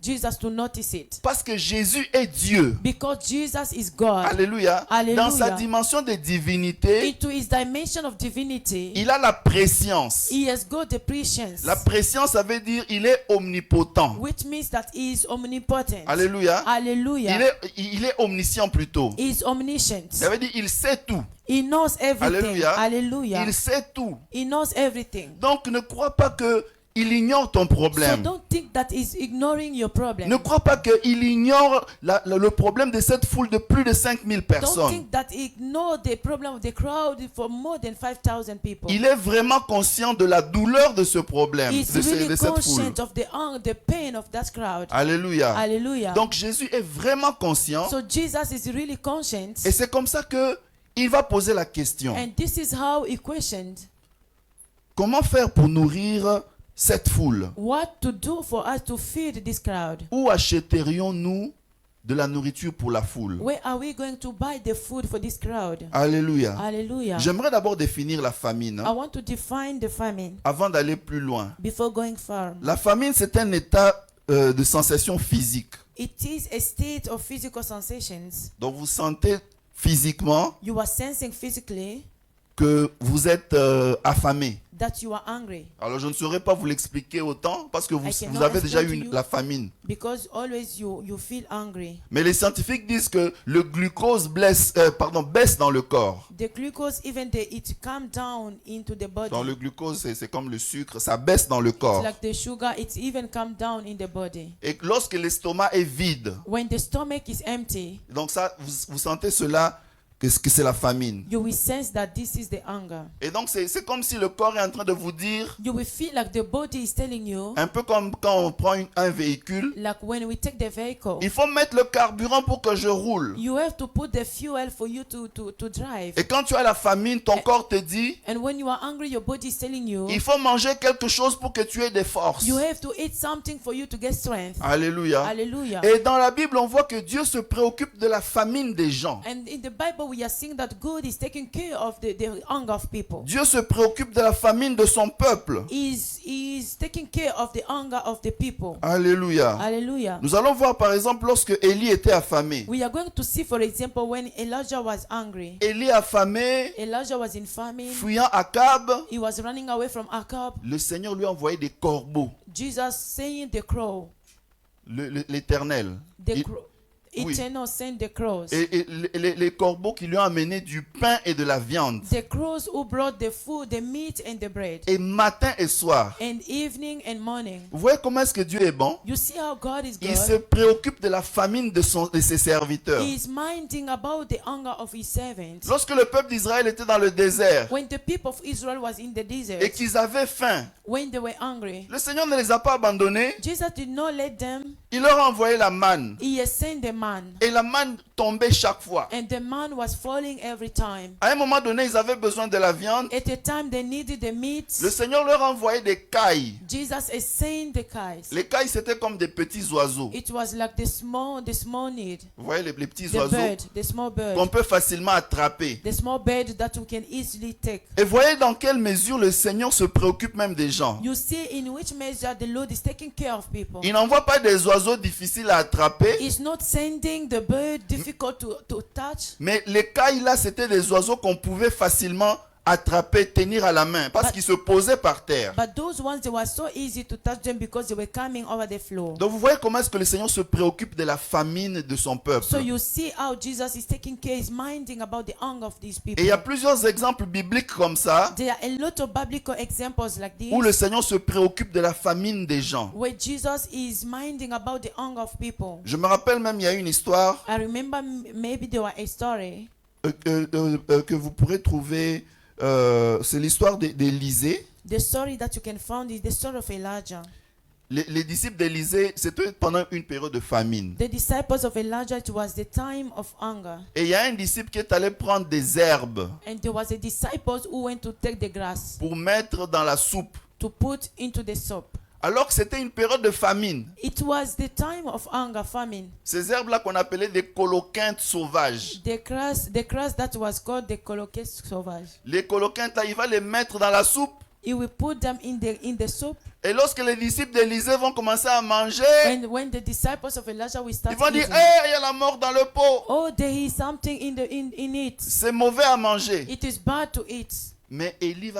Speaker 2: Jesus to notice it.
Speaker 1: Parce que Jésus est Dieu.
Speaker 2: Because Jesus is God.
Speaker 1: Alléluia.
Speaker 2: Hallelujah.
Speaker 1: Dans sa dimension de divinité,
Speaker 2: Into his dimension of divinity,
Speaker 1: il a la préscience.
Speaker 2: he has got the prescience.
Speaker 1: La préscience, ça veut dire il est omnipotent.
Speaker 2: Which means that he is omnipotent.
Speaker 1: Alléluia.
Speaker 2: Hallelujah.
Speaker 1: Il est omniscient plutôt.
Speaker 2: He is omniscient.
Speaker 1: Ça veut dire il sait tout.
Speaker 2: He knows everything.
Speaker 1: Alléluia.
Speaker 2: Hallelujah.
Speaker 1: Il sait tout.
Speaker 2: He knows everything.
Speaker 1: Donc ne crois pas que il ignore ton
Speaker 2: So
Speaker 1: problème.
Speaker 2: don't think that he's ignoring your problem.
Speaker 1: Ne crois pas qu'il ignore le problème de cette foule de plus de 5000
Speaker 2: Don't
Speaker 1: personnes.
Speaker 2: think that he ignored the problem of the crowd for more than 5,000 people.
Speaker 1: Il est vraiment conscient de la douleur de ce problème,
Speaker 2: He's
Speaker 1: de
Speaker 2: really
Speaker 1: cette foule.
Speaker 2: conscient of the pain of that crowd.
Speaker 1: Alléluia.
Speaker 2: Hallelujah.
Speaker 1: Donc Jésus est vraiment conscient
Speaker 2: So Jesus is really conscient.
Speaker 1: et c'est comme ça que il va poser la question.
Speaker 2: And this is how he questioned.
Speaker 1: Comment faire pour nourrir cette foule?
Speaker 2: What to do for us to feed this crowd?
Speaker 1: Où achèterions-nous de la nourriture pour la foule?
Speaker 2: Where are we going to buy the food for this crowd?
Speaker 1: Alléluia.
Speaker 2: Hallelujah.
Speaker 1: J'aimerais d'abord définir la famine
Speaker 2: I want to define the famine
Speaker 1: avant d'aller plus loin.
Speaker 2: before going far.
Speaker 1: La famine, c'est un état de sensation physique.
Speaker 2: It is a state of physical sensations.
Speaker 1: Donc vous sentez physiquement
Speaker 2: You are sensing physically
Speaker 1: que vous êtes affamé.
Speaker 2: that you are hungry,
Speaker 1: Alors je ne saurais pas vous l'expliquer autant parce que
Speaker 2: I
Speaker 1: vous
Speaker 2: cannot
Speaker 1: avez déjà
Speaker 2: explain
Speaker 1: eu
Speaker 2: to you.
Speaker 1: la famine.
Speaker 2: because always you feel hungry.
Speaker 1: Mais les scientifiques disent que le glucose baisse dans le corps.
Speaker 2: The glucose, even it come down into the body.
Speaker 1: Dans le glucose, c'est comme le sucre, ça baisse dans le
Speaker 2: It's
Speaker 1: corps.
Speaker 2: like the sugar, it's even come down in the body.
Speaker 1: Et lorsque l'estomac est vide,
Speaker 2: When the stomach is empty,
Speaker 1: donc ça, vous sentez cela, que c'est la famine.
Speaker 2: you will sense that this is the hunger.
Speaker 1: Et donc c'est comme si le corps est en train de vous dire,
Speaker 2: You will feel like the body is telling you,
Speaker 1: un peu comme quand on prend un véhicule,
Speaker 2: like when we take the vehicle,
Speaker 1: il faut mettre le carburant pour que je roule.
Speaker 2: you have to put the fuel for you to drive.
Speaker 1: Et quand tu as la famine, ton corps te dit,
Speaker 2: And when you are hungry, your body is telling you,
Speaker 1: il faut manger quelque chose pour que tu aies des forces.
Speaker 2: you have to eat something for you to get strength.
Speaker 1: Alléluia.
Speaker 2: Hallelujah.
Speaker 1: Et dans la Bible, on voit que Dieu se préoccupe de la famine des gens.
Speaker 2: And in the Bible, we are seeing that God is taking care of the hunger of people.
Speaker 1: Dieu se préoccupe de la famine de son peuple.
Speaker 2: He's taking care of the hunger of the people.
Speaker 1: Alléluia.
Speaker 2: Hallelujah.
Speaker 1: Nous allons voir par exemple lorsque Élie était affamé.
Speaker 2: We are going to see, for example, when Elijah was hungry.
Speaker 1: Élie affamé,
Speaker 2: Elijah was in famine.
Speaker 1: fuyant Akab,
Speaker 2: He was running away from Ahab.
Speaker 1: le Seigneur lui a envoyé des corbeaux.
Speaker 2: Jesus saying the crow.
Speaker 1: L'Éternel.
Speaker 2: The crow.
Speaker 1: Oui.
Speaker 2: Eternal sent the crows.
Speaker 1: Et les corbeaux qui lui ont amené du pain et de la viande.
Speaker 2: The crows who brought the food, the meat and the bread.
Speaker 1: Et matin et soir.
Speaker 2: And evening and morning.
Speaker 1: Vous voyez comment est-ce que Dieu est bon?
Speaker 2: You see how God is
Speaker 1: Il se
Speaker 2: good?
Speaker 1: préoccupe de la famine de ses serviteurs.
Speaker 2: He is minding about the hunger of his servants.
Speaker 1: Lorsque le peuple d'Israël était dans le désert
Speaker 2: When the people of Israel was in the
Speaker 1: et
Speaker 2: desert,
Speaker 1: qu'ils avaient faim,
Speaker 2: when they were hungry,
Speaker 1: le Seigneur ne les a pas abandonnés.
Speaker 2: Jesus did not let them.
Speaker 1: Il leur a envoyé la manne.
Speaker 2: He has sent the man.
Speaker 1: Et la manne tombait chaque fois.
Speaker 2: And the man was falling every time.
Speaker 1: À un moment donné, ils avaient besoin de la viande.
Speaker 2: At a time they needed the meat.
Speaker 1: Le Seigneur leur a envoyé des cailles.
Speaker 2: Jesus is saying the kites.
Speaker 1: Les cailles, c'était comme des petits oiseaux.
Speaker 2: It was like the small need.
Speaker 1: Vous voyez les petits
Speaker 2: The
Speaker 1: oiseaux
Speaker 2: bird, the small bird.
Speaker 1: qu'on peut facilement attraper.
Speaker 2: The small bird that we can easily take.
Speaker 1: Et voyez dans quelle mesure le Seigneur se préoccupe même des gens.
Speaker 2: You see in which measure the Lord is taking care of people.
Speaker 1: Il n'envoie pas des oiseaux difficiles à attraper.
Speaker 2: He's not sending the bird difficult to touch.
Speaker 1: Mais les cailles là, c'était des oiseaux qu'on pouvait facilement attraper, tenir à la main, parce qu'ils se posaient par terre.
Speaker 2: But those ones, they were so easy to touch them because they were coming over the floor.
Speaker 1: Donc vous voyez comment est-ce que le Seigneur se préoccupe de la famine de son peuple.
Speaker 2: So you see how Jesus is taking care, is minding about the hunger of these people.
Speaker 1: Et il y a plusieurs exemples bibliques comme ça,
Speaker 2: There are a lot of biblical examples like this,
Speaker 1: où le Seigneur se préoccupe de la famine des gens.
Speaker 2: where Jesus is minding about the hunger of people.
Speaker 1: Je me rappelle même, il y a une histoire
Speaker 2: I remember maybe there was a story
Speaker 1: que vous pourrez trouver, c'est l'histoire d'Élisée.
Speaker 2: The story that you can find is the story of Elijah.
Speaker 1: Les disciples d'Élisée, c'était pendant une période de famine.
Speaker 2: The disciples of Elijah, it was the time of hunger.
Speaker 1: Et il y a un disciple qui est allé prendre des herbes
Speaker 2: And there was a disciples who went to take the grass
Speaker 1: pour mettre dans la soupe.
Speaker 2: to put into the soup.
Speaker 1: alors que c'était une période de famine.
Speaker 2: It was the time of hunger, famine.
Speaker 1: Ces herbes-là qu'on appelait des coloquintes sauvages.
Speaker 2: The grass that was called the colocates sauvage.
Speaker 1: Les coloquintes, là, il va les mettre dans la soupe.
Speaker 2: He will put them in the soup.
Speaker 1: Et lorsque les disciples d'Élisée vont commencer à manger,
Speaker 2: And when the disciples of Elijah will start
Speaker 1: ils vont dire,
Speaker 2: eating,
Speaker 1: hey, il y a la mort dans le pot.
Speaker 2: oh, there is something in it.
Speaker 1: C'est mauvais à manger.
Speaker 2: It is bad to eat.
Speaker 1: Mais Élisée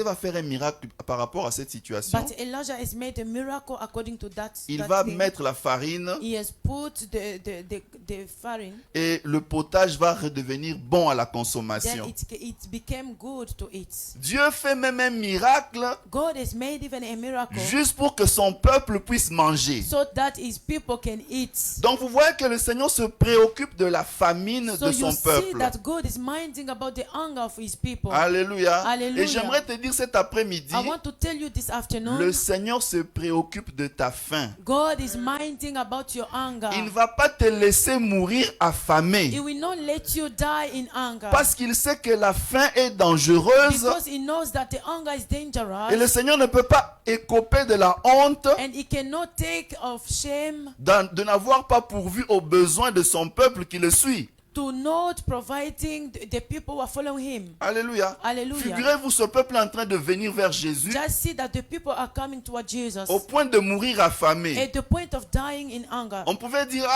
Speaker 1: va faire un miracle par rapport à cette situation.
Speaker 2: But Elijah has made a miracle according to that.
Speaker 1: Il
Speaker 2: that
Speaker 1: va
Speaker 2: thing.
Speaker 1: mettre la farine
Speaker 2: He has put the farine.
Speaker 1: et le potage va redevenir bon à la
Speaker 2: Then
Speaker 1: consommation.
Speaker 2: it became good to eat.
Speaker 1: Dieu fait même un miracle
Speaker 2: God has made even a miracle
Speaker 1: juste pour que son peuple puisse manger.
Speaker 2: so that his people can eat.
Speaker 1: Donc vous voyez que le Seigneur se préoccupe de la famine
Speaker 2: So
Speaker 1: de
Speaker 2: you
Speaker 1: son
Speaker 2: see
Speaker 1: peuple.
Speaker 2: that God is minding about the hunger of his people.
Speaker 1: Alléluia.
Speaker 2: Alléluia.
Speaker 1: Et j'aimerais te dire cet après-midi,
Speaker 2: I want to tell you this afternoon,
Speaker 1: le Seigneur se préoccupe de ta faim.
Speaker 2: God is minding about your hunger.
Speaker 1: Il ne va pas te laisser mourir
Speaker 2: He
Speaker 1: affamé
Speaker 2: will not let you die in hunger.
Speaker 1: parce qu'il sait que la faim est dangereuse
Speaker 2: Because he knows that the hunger is dangerous.
Speaker 1: et le Seigneur ne peut pas écoper de la honte
Speaker 2: And he cannot take of shame
Speaker 1: de n'avoir pas pourvu aux besoins de son peuple qui le suit.
Speaker 2: to not providing the people who are following him.
Speaker 1: Alléluia.
Speaker 2: Hallelujah.
Speaker 1: Figurez-vous ce peuple est en train de venir vers Jésus
Speaker 2: Just see that the people are coming toward Jesus
Speaker 1: au point de mourir affamé.
Speaker 2: at the point of dying in hunger.
Speaker 1: On pouvait dire,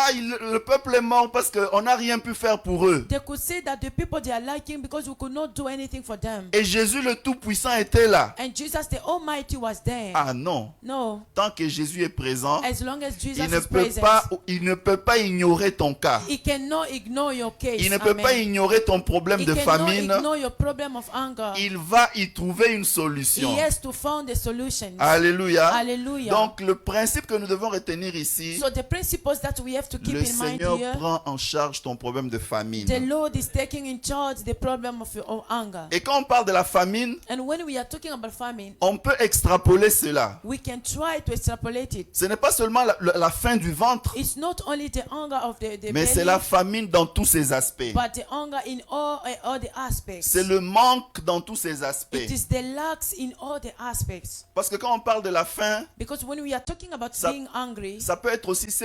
Speaker 1: le peuple est mort parce qu'on n'a rien pu faire pour eux.
Speaker 2: They could say that the people they are liking because we could not do anything for them.
Speaker 1: Et Jésus le Tout-Puissant était là.
Speaker 2: And Jesus the Almighty was there.
Speaker 1: Ah non.
Speaker 2: No,
Speaker 1: Tant que Jésus est présent,
Speaker 2: as long as Jesus
Speaker 1: il ne
Speaker 2: is
Speaker 1: peut
Speaker 2: present,
Speaker 1: pas ignorer ton cas.
Speaker 2: he cannot ignore your case.
Speaker 1: Il ne peut
Speaker 2: Amen.
Speaker 1: pas ignorer ton problème
Speaker 2: He
Speaker 1: de
Speaker 2: cannot
Speaker 1: famine.
Speaker 2: ignore your problem of hunger.
Speaker 1: Il va y trouver une solution.
Speaker 2: He has to find a solution.
Speaker 1: Alléluia.
Speaker 2: Hallelujah.
Speaker 1: Donc le principe que nous devons retenir ici,
Speaker 2: So the principles that we have to keep
Speaker 1: le
Speaker 2: in mind
Speaker 1: Seigneur
Speaker 2: here,
Speaker 1: prend en charge ton problème de famine.
Speaker 2: the Lord is taking in charge the problem of your hunger.
Speaker 1: Et quand on parle de la famine,
Speaker 2: And when we are talking about famine,
Speaker 1: on peut extrapoler cela.
Speaker 2: we can try to extrapolate it.
Speaker 1: Ce n'est pas seulement la faim du ventre,
Speaker 2: It's not only the hunger of the
Speaker 1: mais c'est
Speaker 2: belly,
Speaker 1: la famine dans tous ses aspects.
Speaker 2: but the hunger in all the aspects.
Speaker 1: C'est le manque dans tous ses aspects.
Speaker 2: It is the lacks in all the aspects.
Speaker 1: Parce que quand on parle de la faim,
Speaker 2: Because when we are talking about
Speaker 1: Ça-
Speaker 2: being hungry,
Speaker 1: ça peut être aussi ce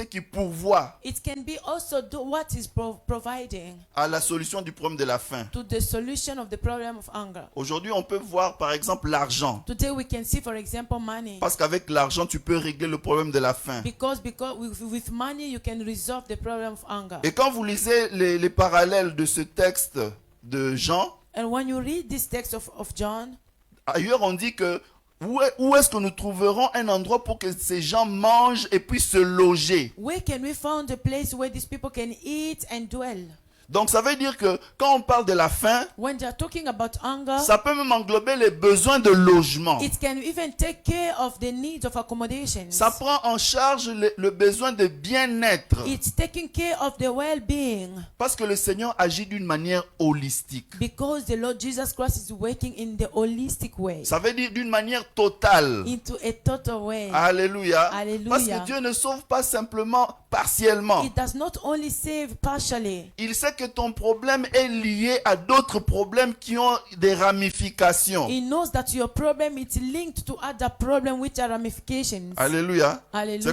Speaker 1: qui pourvoit
Speaker 2: it can be also what is providing
Speaker 1: à la solution du problème de la faim.
Speaker 2: to the solution of the problem of hunger.
Speaker 1: Aujourd'hui, on peut voir par exemple l'argent.
Speaker 2: Today we can see, for example, money.
Speaker 1: Parce qu'avec l'argent, tu peux régler le problème de la faim.
Speaker 2: Because with money you can resolve the problem of hunger.
Speaker 1: Et quand vous lisez les parallèles de ce texte de Jean,
Speaker 2: And when you read this text of John,
Speaker 1: ailleurs on dit que où est-ce que nous trouverons un endroit pour que ces gens mangent et puissent se loger?
Speaker 2: where can we find a place where these people can eat and dwell?
Speaker 1: Donc ça veut dire que quand on parle de la faim,
Speaker 2: When they are talking about hunger,
Speaker 1: ça peut même englober les besoins de logement.
Speaker 2: it can even take care of the needs of accommodations.
Speaker 1: Ça prend en charge le besoin de bien-être.
Speaker 2: It's taking care of the well-being.
Speaker 1: Parce que le Seigneur agit d'une manière holistique.
Speaker 2: Because the Lord Jesus Christ is working in the holistic way.
Speaker 1: Ça veut dire d'une manière totale.
Speaker 2: Into a total way.
Speaker 1: Alléluia.
Speaker 2: Alléluia.
Speaker 1: Parce que Dieu ne sauve pas simplement partiellement.
Speaker 2: It does not only save partially.
Speaker 1: Il sait que ton problème est lié à d'autres problèmes qui ont des ramifications.
Speaker 2: He knows that your problem is linked to other problems which are ramifications.
Speaker 1: Alléluia.
Speaker 2: Hallelujah.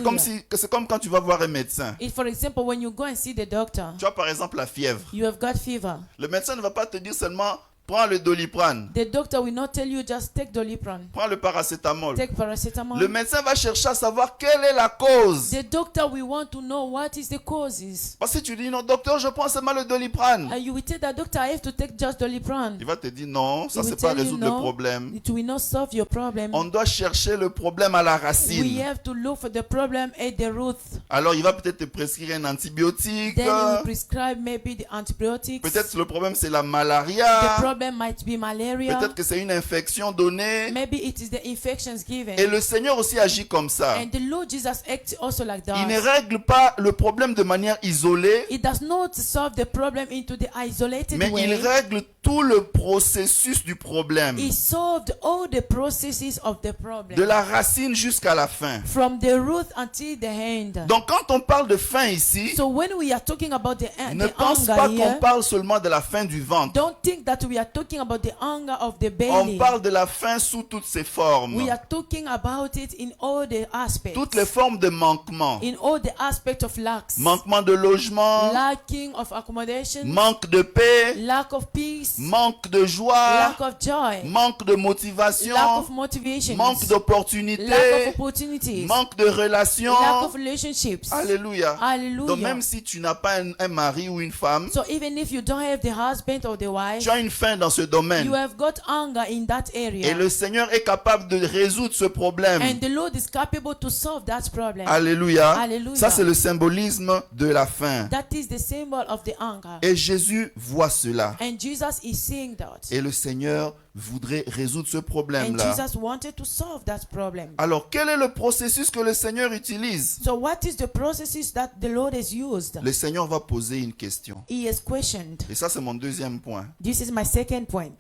Speaker 1: C'est comme quand tu vas voir un médecin.
Speaker 2: If, for example, when you go and see the doctor,
Speaker 1: Tu as par exemple la fièvre.
Speaker 2: you have got fever.
Speaker 1: Le médecin ne va pas te dire seulement prends le Doliprane,
Speaker 2: The doctor will not tell you just take Doliprane,
Speaker 1: prends le paracétamol.
Speaker 2: take paracetamol.
Speaker 1: Le médecin va chercher à savoir quelle est la cause.
Speaker 2: The doctor will want to know what is the causes.
Speaker 1: Parce que tu dis non, docteur, je prends seulement le Doliprane.
Speaker 2: And you will tell the doctor, I have to take just Doliprane.
Speaker 1: Il va te dire non, ça
Speaker 2: He will
Speaker 1: c'est pas
Speaker 2: tell you
Speaker 1: résoudre le
Speaker 2: no,
Speaker 1: problème.
Speaker 2: it will not solve your problem.
Speaker 1: On doit chercher le problème à la
Speaker 2: We
Speaker 1: racine.
Speaker 2: have to look for the problem at the root.
Speaker 1: Alors il va peut-être te prescrire un antibiotique.
Speaker 2: Then he will prescribe maybe the antibiotics.
Speaker 1: Peut-être le problème c'est la
Speaker 2: The
Speaker 1: malaria.
Speaker 2: problem might be malaria.
Speaker 1: Peut-être que c'est une infection donnée.
Speaker 2: Maybe it is the infections given.
Speaker 1: Et le Seigneur aussi agit comme ça.
Speaker 2: And the Lord Jesus acts also like
Speaker 1: Il ne
Speaker 2: that.
Speaker 1: règle pas le problème de manière isolée,
Speaker 2: It does not solve the problem into the isolated
Speaker 1: mais il
Speaker 2: way.
Speaker 1: règle tout le processus du problème.
Speaker 2: He solved all the processes of the problem.
Speaker 1: De la racine jusqu'à la fin.
Speaker 2: From the root until the end.
Speaker 1: Donc quand on parle de faim ici,
Speaker 2: So when we are talking about the
Speaker 1: ne pense pas
Speaker 2: hunger
Speaker 1: qu'on
Speaker 2: here,
Speaker 1: parle seulement de la faim du ventre.
Speaker 2: don't think that we are are talking about the hunger of the
Speaker 1: On
Speaker 2: belly.
Speaker 1: parle de la faim sous toutes ses formes.
Speaker 2: We are talking about it in all the aspects.
Speaker 1: Toutes les formes de manquement.
Speaker 2: In all the aspects of lacks.
Speaker 1: Manquement de logement,
Speaker 2: Lacking of accommodation.
Speaker 1: manque de paix,
Speaker 2: Lack of peace.
Speaker 1: manque de joie,
Speaker 2: Lack of joy.
Speaker 1: manque de motivation,
Speaker 2: Lack of motivation.
Speaker 1: manque d'opportunités,
Speaker 2: Lack of opportunities.
Speaker 1: manque de relations.
Speaker 2: Lack of relationships.
Speaker 1: Alléluia.
Speaker 2: Hallelujah.
Speaker 1: Donc même si tu n'as pas un mari ou une femme,
Speaker 2: So even if you don't have the husband or the wife,
Speaker 1: tu as une faim dans ce domaine.
Speaker 2: you have got hunger in that area.
Speaker 1: Et le Seigneur est capable de résoudre ce problème.
Speaker 2: And the Lord is capable to solve that problem.
Speaker 1: Alléluia.
Speaker 2: Alléluia.
Speaker 1: Ça c'est le symbolisme de la faim.
Speaker 2: That is the symbol of the hunger.
Speaker 1: Et Jésus voit cela.
Speaker 2: And Jesus is seeing that.
Speaker 1: Et le Seigneur voudrait résoudre ce
Speaker 2: And
Speaker 1: problème-là.
Speaker 2: Jesus wanted to solve that problem.
Speaker 1: Alors, quel est le processus que le Seigneur utilise?
Speaker 2: So what is the processes that the Lord has used?
Speaker 1: Le Seigneur va poser une question.
Speaker 2: He has questioned.
Speaker 1: Et ça, c'est mon deuxième point.
Speaker 2: This is my second point.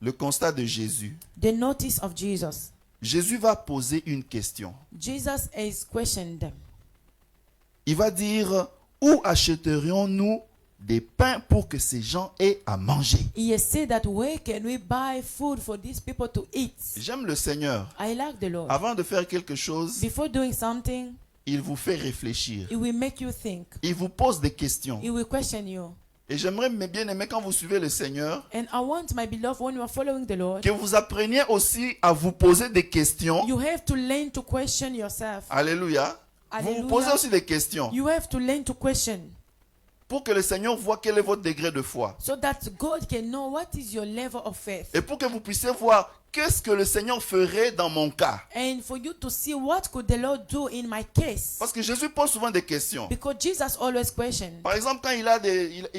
Speaker 1: Le constat de Jésus.
Speaker 2: The notice of Jesus.
Speaker 1: Jésus va poser une question.
Speaker 2: Jesus has questioned.
Speaker 1: Il va dire, où achèterions-nous des pains pour que ces gens aient à manger?
Speaker 2: He has said that where can we buy food for these people to eat?
Speaker 1: J'aime le Seigneur.
Speaker 2: I like the Lord.
Speaker 1: Avant de faire quelque chose,
Speaker 2: Before doing something,
Speaker 1: il vous fait réfléchir.
Speaker 2: He will make you think.
Speaker 1: Il vous pose des questions.
Speaker 2: He will question you.
Speaker 1: Et j'aimerais bien aimer quand vous suivez le Seigneur,
Speaker 2: And I want, my beloved, when you are following the Lord,
Speaker 1: que vous appreniez aussi à vous poser des questions.
Speaker 2: you have to learn to question yourself.
Speaker 1: Alléluia. Vous vous
Speaker 2: Alléluia.
Speaker 1: posez aussi des questions
Speaker 2: You have to learn to question
Speaker 1: pour que le Seigneur voit quel est votre degré de foi.
Speaker 2: so that God can know what is your level of faith.
Speaker 1: Et pour que vous puissiez voir qu'est-ce que le Seigneur ferait dans mon cas.
Speaker 2: And for you to see what could the Lord do in my case.
Speaker 1: Parce que Jésus pose souvent des questions.
Speaker 2: Because Jesus always questioned.
Speaker 1: Par exemple, quand il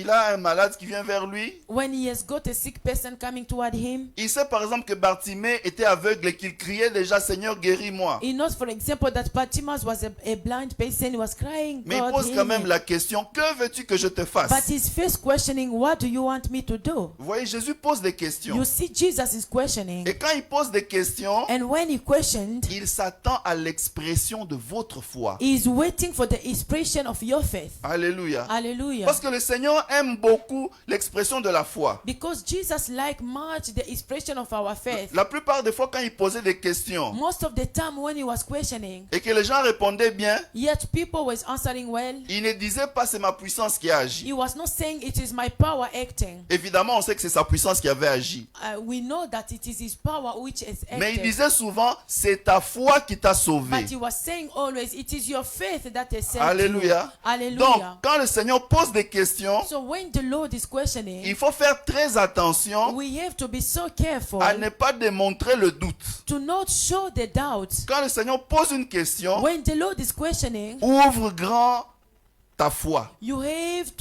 Speaker 1: a un malade qui vient vers lui,
Speaker 2: When he has got a sick person coming toward him,
Speaker 1: il sait par exemple que Bartimée était aveugle et qu'il criait déjà, Seigneur, guéris-moi.
Speaker 2: he knows, for example, that Bartimaeus was a blind person. He was crying,
Speaker 1: Mais il
Speaker 2: God,
Speaker 1: pose
Speaker 2: heal
Speaker 1: quand même
Speaker 2: me.
Speaker 1: la question, que veux-tu que je te fasse?
Speaker 2: But he's first questioning, what do you want me to do?
Speaker 1: Vous voyez, Jésus pose des questions.
Speaker 2: You see, Jesus is questioning.
Speaker 1: Et quand il pose des questions,
Speaker 2: And when he questioned,
Speaker 1: il s'attend à l'expression de votre foi.
Speaker 2: he is waiting for the expression of your faith.
Speaker 1: Alléluia.
Speaker 2: Hallelujah.
Speaker 1: Parce que le Seigneur aime beaucoup l'expression de la foi.
Speaker 2: Because Jesus liked much the expression of our faith.
Speaker 1: La plupart des fois, quand il posait des questions
Speaker 2: Most of the time when he was questioning,
Speaker 1: et que les gens répondaient bien,
Speaker 2: yet people was answering well.
Speaker 1: il ne disait pas c'est ma puissance qui a agi.
Speaker 2: He was not saying it is my power acting.
Speaker 1: Évidemment, on sait que c'est sa puissance qui avait agi.
Speaker 2: We know that it is his power which is
Speaker 1: Mais il
Speaker 2: acting.
Speaker 1: disait souvent, c'est ta foi qui t'a sauvé.
Speaker 2: But he was saying always, it is your faith that has saved
Speaker 1: Alléluia.
Speaker 2: you. Hallelujah.
Speaker 1: Donc, quand le Seigneur pose des questions,
Speaker 2: So when the Lord is questioning,
Speaker 1: il faut faire très attention
Speaker 2: we have to be so careful
Speaker 1: à ne pas démontrer le doute.
Speaker 2: to not show the doubt.
Speaker 1: Quand le Seigneur pose une question,
Speaker 2: When the Lord is questioning,
Speaker 1: ouvre grand ta foi.
Speaker 2: you have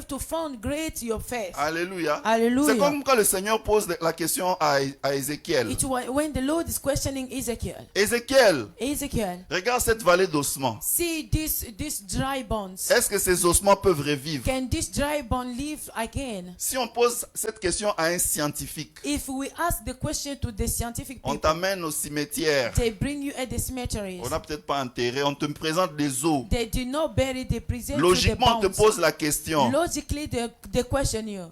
Speaker 2: to found great your faith.
Speaker 1: Alléluia.
Speaker 2: Hallelujah.
Speaker 1: C'est comme quand le Seigneur pose la question à Ézéchiel.
Speaker 2: It was when the Lord is questioning Ezekiel.
Speaker 1: Ézéchiel,
Speaker 2: Ezekiel,
Speaker 1: regarde cette vallée d'ossements.
Speaker 2: see these dry bones.
Speaker 1: Est-ce que ces ossements peuvent revivre?
Speaker 2: Can this dry bone live again?
Speaker 1: Si on pose cette question à un scientifique,
Speaker 2: If we ask the question to the scientific
Speaker 1: on
Speaker 2: people,
Speaker 1: t'amène au cimetière.
Speaker 2: they bring you at the cemeteries.
Speaker 1: On n'a peut-être pas enterré, on te présente des os.
Speaker 2: They do not bury, they present
Speaker 1: Logiquement, on te
Speaker 2: to the bones.
Speaker 1: pose la question.
Speaker 2: Logically, they question you.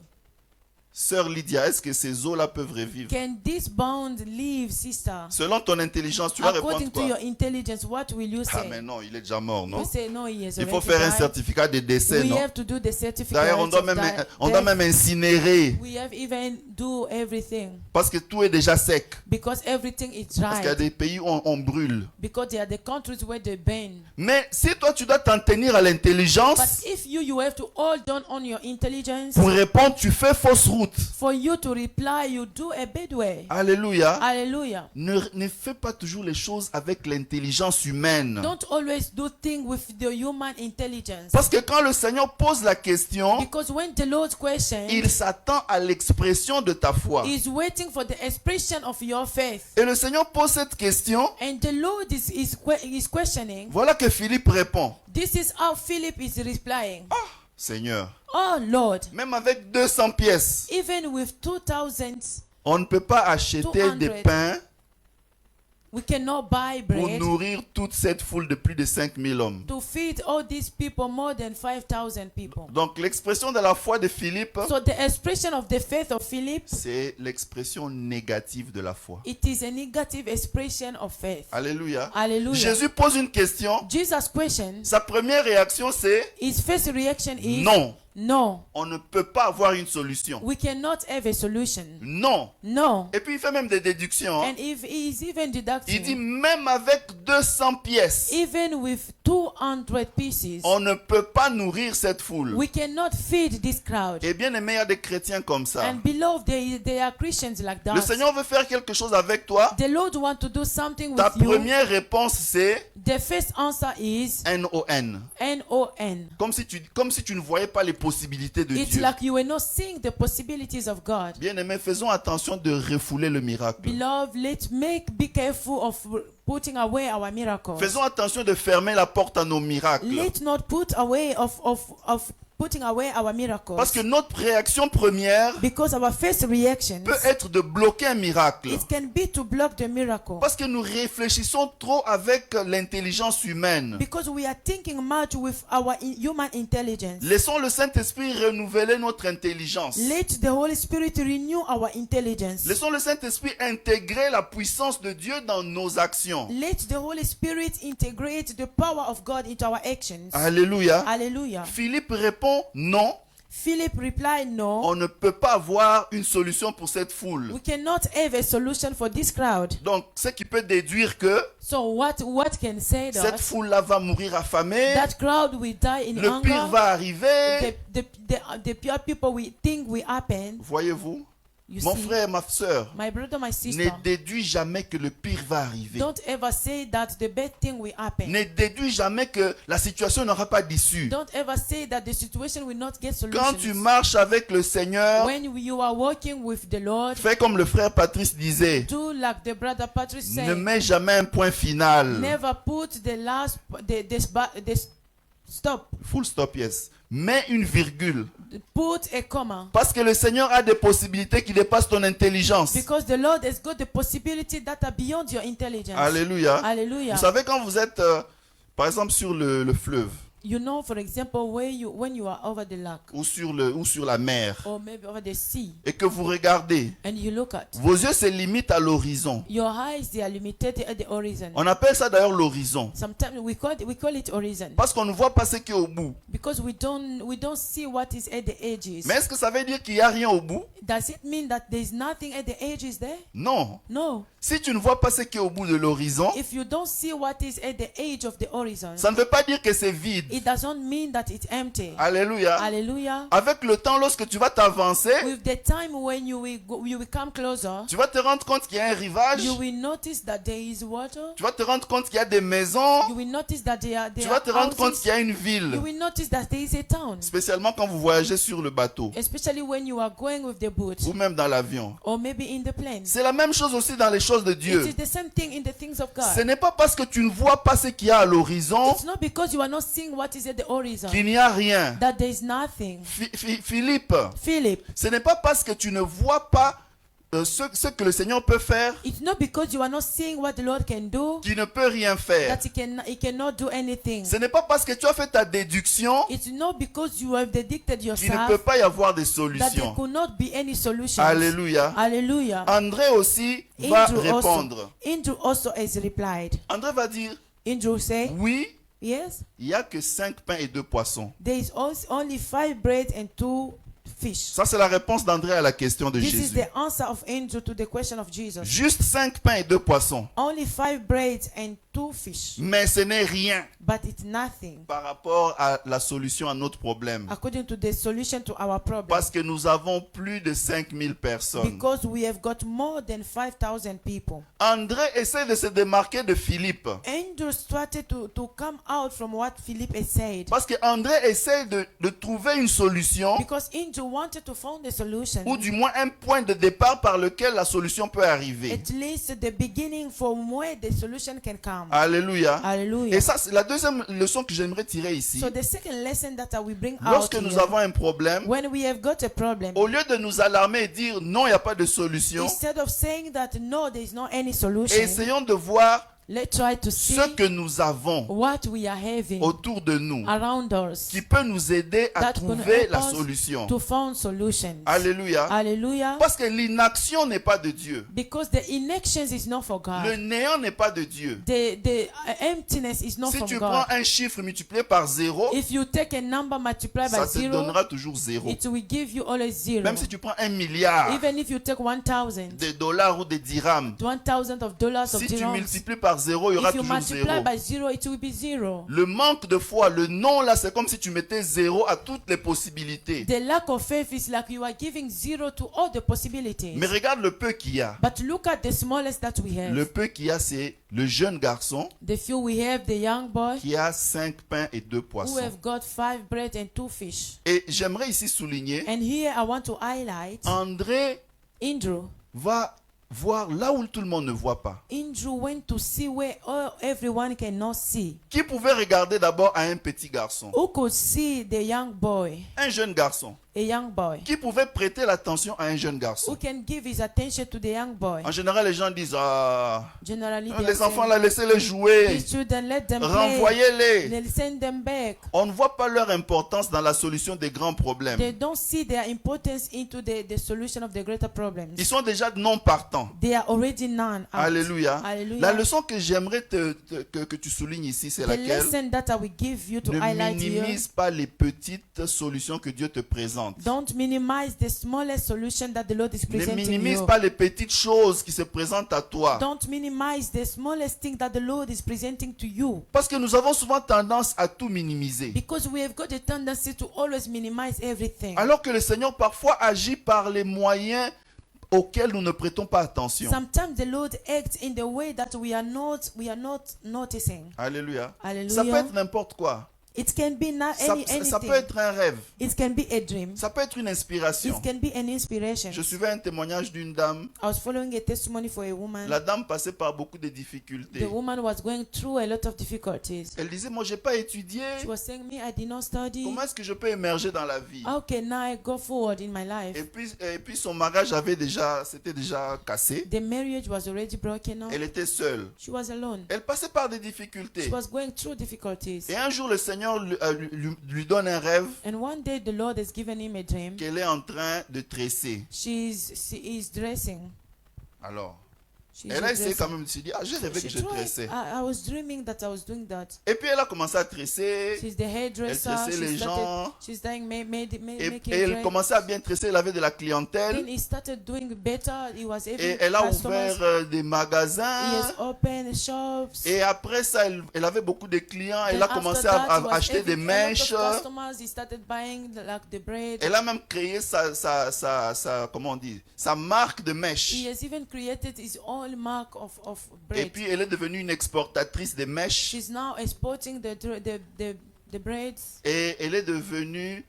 Speaker 1: Sœur Lydia, est-ce que ces os-là peuvent revivre?
Speaker 2: Can this bone live, sister?
Speaker 1: Selon ton intelligence, tu vas
Speaker 2: According
Speaker 1: répondre
Speaker 2: to
Speaker 1: quoi?
Speaker 2: your intelligence, what will you
Speaker 1: Ah
Speaker 2: say?
Speaker 1: mais non, il est déjà mort, non?
Speaker 2: You say no, he has
Speaker 1: Il faut
Speaker 2: already
Speaker 1: faire un
Speaker 2: died.
Speaker 1: certificat de décès,
Speaker 2: We
Speaker 1: non?
Speaker 2: have to do the certificate
Speaker 1: D'ailleurs, on doit
Speaker 2: of
Speaker 1: même
Speaker 2: death.
Speaker 1: incinérer
Speaker 2: We have even do everything
Speaker 1: parce que tout est déjà sec.
Speaker 2: because everything is
Speaker 1: Parce qu'il y a
Speaker 2: dry.
Speaker 1: des pays où on brûle.
Speaker 2: Because they are the countries where they burn.
Speaker 1: Mais si toi, tu dois t'en tenir à
Speaker 2: But
Speaker 1: l'intelligence,
Speaker 2: if you have to hold on your intelligence,
Speaker 1: pour répondre, tu fais fausse route.
Speaker 2: for you to reply, you do a bad way.
Speaker 1: Alléluia.
Speaker 2: Hallelujah.
Speaker 1: Ne fais pas toujours les choses avec l'intelligence humaine.
Speaker 2: Don't always do things with the human intelligence.
Speaker 1: Parce que quand le Seigneur pose la question,
Speaker 2: Because when the Lord questions,
Speaker 1: il s'attend à l'expression de ta foi.
Speaker 2: He's waiting for the expression of your faith.
Speaker 1: Et le Seigneur pose cette question.
Speaker 2: And the Lord is questioning.
Speaker 1: Voilà que Philippe répond.
Speaker 2: This is how Philip is replying.
Speaker 1: Ah, Seigneur,
Speaker 2: Oh Lord,
Speaker 1: même avec 200 pièces,
Speaker 2: even with 2,000,
Speaker 1: on ne peut pas acheter
Speaker 2: 200.
Speaker 1: des pains
Speaker 2: We cannot buy
Speaker 1: pour
Speaker 2: bread
Speaker 1: nourrir toute cette foule de plus de 5000 hommes.
Speaker 2: to feed all these people, more than 5,000 people.
Speaker 1: Donc l'expression de la foi de Philippe,
Speaker 2: So the expression of the faith of Philip,
Speaker 1: c'est l'expression négative de la foi.
Speaker 2: it is a negative expression of faith.
Speaker 1: Alléluia.
Speaker 2: Hallelujah.
Speaker 1: Jésus pose une question.
Speaker 2: Jesus' question,
Speaker 1: Sa première réaction c'est
Speaker 2: his first reaction is
Speaker 1: non.
Speaker 2: no.
Speaker 1: On ne peut pas avoir une solution.
Speaker 2: We cannot have a solution.
Speaker 1: Non.
Speaker 2: No.
Speaker 1: Et puis il fait même des déductions. Hein.
Speaker 2: And if he is even
Speaker 1: Il dit
Speaker 2: deducting,
Speaker 1: même avec 200 pièces,
Speaker 2: even with 200 pieces,
Speaker 1: on ne peut pas nourrir cette foule.
Speaker 2: we cannot feed this crowd.
Speaker 1: Et bien aimé, il y a des chrétiens comme ça.
Speaker 2: And beloved, they are Christians like
Speaker 1: Le
Speaker 2: that.
Speaker 1: Seigneur veut faire quelque chose avec toi.
Speaker 2: The Lord want to do something
Speaker 1: Ta
Speaker 2: with you.
Speaker 1: première réponse c'est
Speaker 2: The first answer is
Speaker 1: N-O-N.
Speaker 2: N-O-N.
Speaker 1: Comme si tu ne voyais pas les possibilités de
Speaker 2: It's
Speaker 1: Dieu.
Speaker 2: like you were not seeing the possibilities of God.
Speaker 1: Bien aimé, faisons attention de refouler le miracle.
Speaker 2: Beloved, be careful of putting away our miracles.
Speaker 1: Faisons attention de fermer la porte à nos miracles.
Speaker 2: Let's not put away of putting away our miracles.
Speaker 1: Parce que notre réaction première
Speaker 2: Because our first reaction,
Speaker 1: peut être de bloquer un miracle.
Speaker 2: it can be to block the miracle.
Speaker 1: Parce que nous réfléchissons trop avec l'intelligence humaine.
Speaker 2: Because we are thinking much with our human intelligence.
Speaker 1: Laissons le Saint-Esprit renouveler notre intelligence.
Speaker 2: Let the Holy Spirit renew our intelligence.
Speaker 1: Laissons le Saint-Esprit intégrer la puissance de Dieu dans nos actions.
Speaker 2: Let the Holy Spirit integrate the power of God into our actions.
Speaker 1: Alléluia.
Speaker 2: Hallelujah.
Speaker 1: Philippe répond non.
Speaker 2: Philip replied, no,
Speaker 1: On ne peut pas avoir une solution pour cette foule.
Speaker 2: we cannot have a solution for this crowd.
Speaker 1: Donc, ce qui peut déduire que
Speaker 2: So what can say
Speaker 1: cette
Speaker 2: that
Speaker 1: foule-là va mourir affamée,
Speaker 2: that crowd will die in
Speaker 1: le pire
Speaker 2: hunger.
Speaker 1: va arriver.
Speaker 2: The pure people will think will happen.
Speaker 1: Voyez-vous,
Speaker 2: You
Speaker 1: mon
Speaker 2: see,
Speaker 1: frère, ma soeur,
Speaker 2: my brother, my
Speaker 1: ne
Speaker 2: sister,
Speaker 1: déduis jamais que le pire va arriver.
Speaker 2: don't ever say that the bad thing will happen.
Speaker 1: Ne déduis jamais que la situation n'aura pas d'issue.
Speaker 2: Don't ever say that the situation will not get
Speaker 1: Quand tu
Speaker 2: solutions.
Speaker 1: marches avec le Seigneur,
Speaker 2: When you are working with the Lord,
Speaker 1: fais comme le frère Patrice disait,
Speaker 2: do like the brother Patrick
Speaker 1: ne
Speaker 2: said,
Speaker 1: mets jamais un point final.
Speaker 2: never put the stop.
Speaker 1: Full stop, yes. Mets une virgule.
Speaker 2: Put a comma.
Speaker 1: Parce que le Seigneur a des possibilités qui dépassent ton intelligence.
Speaker 2: Because the Lord has got the possibility that are beyond your intelligence.
Speaker 1: Alléluia.
Speaker 2: Hallelujah.
Speaker 1: Vous savez, quand vous êtes, par exemple, sur le fleuve,
Speaker 2: You know, for example, when you are over the lake
Speaker 1: ou sur la mer,
Speaker 2: or maybe over the sea
Speaker 1: et que vous regardez,
Speaker 2: and you look at,
Speaker 1: vos yeux se limitent à l'horizon.
Speaker 2: your eyes, they are limited at the horizon.
Speaker 1: On appelle ça d'ailleurs l'horizon.
Speaker 2: Sometimes we call it horizon
Speaker 1: Parce qu'on ne voit pas ce qui est au bout.
Speaker 2: because we don't see what is at the edges.
Speaker 1: Mais est-ce que ça veut dire qu'il n'y a rien au bout?
Speaker 2: Does it mean that there is nothing at the edges there?
Speaker 1: Non.
Speaker 2: No.
Speaker 1: Si tu ne vois pas ce qui est au bout de l'horizon,
Speaker 2: If you don't see what is at the edge of the horizon,
Speaker 1: ça ne veut pas dire que c'est vide.
Speaker 2: it doesn't mean that it's empty.
Speaker 1: Alléluia.
Speaker 2: Hallelujah.
Speaker 1: Avec le temps, lorsque tu vas t'avancer,
Speaker 2: With the time when you will come closer,
Speaker 1: tu vas te rendre compte qu'il y a un rivage.
Speaker 2: you will notice that there is water.
Speaker 1: Tu vas te rendre compte qu'il y a des maisons.
Speaker 2: You will notice that there
Speaker 1: Tu
Speaker 2: are
Speaker 1: vas te rendre compte
Speaker 2: houses.
Speaker 1: qu'il y a une
Speaker 2: You
Speaker 1: ville.
Speaker 2: will notice that there is a town.
Speaker 1: Spécialement quand vous voyagez sur le bateau
Speaker 2: Especially when you are going with the boat
Speaker 1: ou même dans l'avion.
Speaker 2: or maybe in the plane.
Speaker 1: C'est la même chose aussi dans les choses de
Speaker 2: It
Speaker 1: Dieu.
Speaker 2: is the same thing in the things of
Speaker 1: Ce
Speaker 2: God.
Speaker 1: n'est pas parce que tu ne vois pas ce qu'il y a à l'horizon
Speaker 2: It's not because you are not seeing what is at the horizon
Speaker 1: qu'il n'y a rien.
Speaker 2: that there is nothing.
Speaker 1: Philippe,
Speaker 2: Philip,
Speaker 1: ce n'est pas parce que tu ne vois pas ce que le Seigneur peut faire
Speaker 2: it's not because you are not seeing what the Lord can do
Speaker 1: qu'il ne peut rien faire.
Speaker 2: that he cannot do anything.
Speaker 1: Ce n'est pas parce que tu as fait ta déduction
Speaker 2: It's not because you have deducted
Speaker 1: qu'il ne peut
Speaker 2: yourself
Speaker 1: pas y avoir des
Speaker 2: that there
Speaker 1: solutions.
Speaker 2: could not be any solutions.
Speaker 1: Alléluia.
Speaker 2: Hallelujah.
Speaker 1: André aussi va
Speaker 2: Andrew
Speaker 1: répondre.
Speaker 2: also has replied.
Speaker 1: André va dire,
Speaker 2: Andrew said,
Speaker 1: oui,
Speaker 2: yes,
Speaker 1: il n'y a que 5 pains et 2 poissons.
Speaker 2: there is only 5 bread and 2 fish.
Speaker 1: Ça, c'est la réponse d'André à la question de
Speaker 2: This is
Speaker 1: Jésus.
Speaker 2: the answer of Andrew to the question of Jesus.
Speaker 1: Juste 5 pains et 2 poissons.
Speaker 2: Only 5 bread and 2 fish.
Speaker 1: Mais ce n'est rien
Speaker 2: But it's nothing
Speaker 1: par rapport à la solution à notre problème.
Speaker 2: according to the solution to our problem.
Speaker 1: Parce que nous avons plus de 5000 personnes.
Speaker 2: Because we have got more than 5,000 people.
Speaker 1: André essaie de se démarquer de Philippe.
Speaker 2: Andrew started to come out from what Philip had said.
Speaker 1: Parce que André essaie de trouver une solution,
Speaker 2: Because Andrew wanted to find a solution.
Speaker 1: ou du moins un point de départ par lequel la solution peut arriver.
Speaker 2: At least the beginning from where the solution can come. come.
Speaker 1: Alléluia.
Speaker 2: Hallelujah.
Speaker 1: Et ça, c'est la deuxième leçon que j'aimerais tirer ici.
Speaker 2: So the second lesson that I will bring out
Speaker 1: Lorsque nous
Speaker 2: here,
Speaker 1: avons un problème,
Speaker 2: when we have got a problem,
Speaker 1: au lieu de nous alarmer et dire non, il n'y a pas de solution,
Speaker 2: instead of saying that no, there is not any solution,
Speaker 1: essayons de voir
Speaker 2: let's try to see
Speaker 1: ce que nous avons
Speaker 2: what we are having
Speaker 1: autour de nous
Speaker 2: around us
Speaker 1: qui peut nous aider à
Speaker 2: that can
Speaker 1: trouver
Speaker 2: help
Speaker 1: la
Speaker 2: us
Speaker 1: solution.
Speaker 2: to find solutions.
Speaker 1: Alléluia.
Speaker 2: Hallelujah.
Speaker 1: Parce que l'inaction n'est pas de Dieu.
Speaker 2: Because the inactions is not for
Speaker 1: Le
Speaker 2: God.
Speaker 1: néant n'est pas de Dieu.
Speaker 2: The emptiness is not
Speaker 1: Si
Speaker 2: from
Speaker 1: tu
Speaker 2: God.
Speaker 1: prends un chiffre multiplié par 0,
Speaker 2: If you take a number multiplied by
Speaker 1: ça te
Speaker 2: zero,
Speaker 1: donnera toujours 0.
Speaker 2: it will give you always zero.
Speaker 1: Même si tu prends 1 milliard
Speaker 2: Even if you take 1,000,
Speaker 1: de dollars ou de dirhams,
Speaker 2: $1,000 of dollars of
Speaker 1: si tu
Speaker 2: dirhams,
Speaker 1: multiplies par 0, il y aura
Speaker 2: if you
Speaker 1: toujours
Speaker 2: multiply
Speaker 1: 0.
Speaker 2: by zero, it will be zero.
Speaker 1: Le manque de foi, le non là, c'est comme si tu mettais 0 à toutes les possibilités.
Speaker 2: The lack of faith is like you are giving zero to all the possibilities.
Speaker 1: Mais regarde le peu qu'il y a.
Speaker 2: But look at the smallest that we have.
Speaker 1: Le peu qu'il y a, c'est le jeune garçon
Speaker 2: The few we have, the young boy
Speaker 1: qui a 5 pains et 2
Speaker 2: who
Speaker 1: poissons.
Speaker 2: have got 5 bread and 2 fish.
Speaker 1: Et j'aimerais ici souligner,
Speaker 2: And here I want to highlight
Speaker 1: André
Speaker 2: Andrew.
Speaker 1: va voir là où tout le monde ne voit pas.
Speaker 2: Andrew went to see where everyone cannot see.
Speaker 1: Qui pouvait regarder d'abord à un petit garçon,
Speaker 2: Who could see the young boy,
Speaker 1: un jeune garçon,
Speaker 2: a young boy?
Speaker 1: qui pouvait prêter l'attention à un jeune
Speaker 2: Who
Speaker 1: garçon.
Speaker 2: can give his attention to the young boy?
Speaker 1: En général, les gens disent, ah,
Speaker 2: Generally, they are
Speaker 1: les enfants
Speaker 2: saying,
Speaker 1: là, laissez-les jouer,
Speaker 2: these children, let them play.
Speaker 1: renvoyez-les.
Speaker 2: They'll send them back.
Speaker 1: On ne voit pas leur importance dans la solution des grands problèmes.
Speaker 2: They don't see their importance into the solution of the greater problems.
Speaker 1: Ils sont déjà non partants.
Speaker 2: They are already none. Out.
Speaker 1: Alléluia.
Speaker 2: Hallelujah.
Speaker 1: La leçon que j'aimerais que tu soulignes ici, c'est
Speaker 2: The
Speaker 1: laquelle?
Speaker 2: lesson that I will give you to
Speaker 1: Ne
Speaker 2: highlight here.
Speaker 1: minimise pas les petites solutions que Dieu te présente.
Speaker 2: Don't minimize the smallest solution that the Lord is
Speaker 1: Ne
Speaker 2: presenting
Speaker 1: minimise
Speaker 2: you.
Speaker 1: pas les petites choses qui se présentent à toi.
Speaker 2: Don't minimize the smallest thing that the Lord is presenting to you.
Speaker 1: Parce que nous avons souvent tendance à tout minimiser.
Speaker 2: Because we have got a tendency to always minimize everything.
Speaker 1: Alors que le Seigneur parfois agit par les moyens auxquels nous ne prêtons pas attention.
Speaker 2: Sometimes the Lord acts in the way that we are not noticing.
Speaker 1: Alléluia.
Speaker 2: Hallelujah.
Speaker 1: Ça peut être n'importe quoi.
Speaker 2: It can be not
Speaker 1: Ça
Speaker 2: anything.
Speaker 1: peut être un rêve.
Speaker 2: It can be a dream.
Speaker 1: Ça peut être une inspiration.
Speaker 2: It can be an inspiration.
Speaker 1: Je suivais un témoignage d'une dame.
Speaker 2: I was following a testimony for a woman.
Speaker 1: La dame passait par beaucoup de difficultés.
Speaker 2: The woman was going through a lot of difficulties.
Speaker 1: Elle disait, moi, j'ai pas étudié.
Speaker 2: She was saying, me, I did not study.
Speaker 1: Comment est-ce que je peux émerger dans la vie?
Speaker 2: How can I go forward in my life?
Speaker 1: Et puis son mariage s'était déjà cassé.
Speaker 2: The marriage was already broken up.
Speaker 1: Elle était seule.
Speaker 2: She was alone.
Speaker 1: Elle passait par des difficultés.
Speaker 2: She was going through difficulties.
Speaker 1: Et un jour, le Seigneur lui donne un rêve
Speaker 2: And one day the Lord has given him a dream.
Speaker 1: qu'elle est en train de tresser.
Speaker 2: She is dressing.
Speaker 1: Alors,
Speaker 2: She's
Speaker 1: elle a essayé
Speaker 2: dressing.
Speaker 1: quand même de se dire, ah, j'ai rêvé que
Speaker 2: She
Speaker 1: je
Speaker 2: tried.
Speaker 1: tressais.
Speaker 2: I was dreaming that I was doing that.
Speaker 1: Et puis elle a commencé à tresser.
Speaker 2: She's the hairdresser.
Speaker 1: Elle tressait les gens.
Speaker 2: She's doing
Speaker 1: Et
Speaker 2: making
Speaker 1: elle
Speaker 2: dress.
Speaker 1: commençait à bien tresser, elle avait de la
Speaker 2: Then
Speaker 1: clientèle.
Speaker 2: he started doing better. He was
Speaker 1: Et
Speaker 2: able
Speaker 1: elle a
Speaker 2: customers.
Speaker 1: ouvert des
Speaker 2: He
Speaker 1: magasins.
Speaker 2: has opened shops.
Speaker 1: Et après ça, elle avait beaucoup de clients. Elle
Speaker 2: Then
Speaker 1: a commencé
Speaker 2: after that, he
Speaker 1: à
Speaker 2: was
Speaker 1: acheter des
Speaker 2: having a lot of
Speaker 1: mèches.
Speaker 2: customers. He started buying the bread.
Speaker 1: Elle a même créé comment on dit, sa marque de
Speaker 2: He
Speaker 1: mèches.
Speaker 2: has even created his own mark of
Speaker 1: Et
Speaker 2: bread.
Speaker 1: puis elle est devenue une exportatrice de mèches.
Speaker 2: She's now exporting the breads.
Speaker 1: Et elle est devenue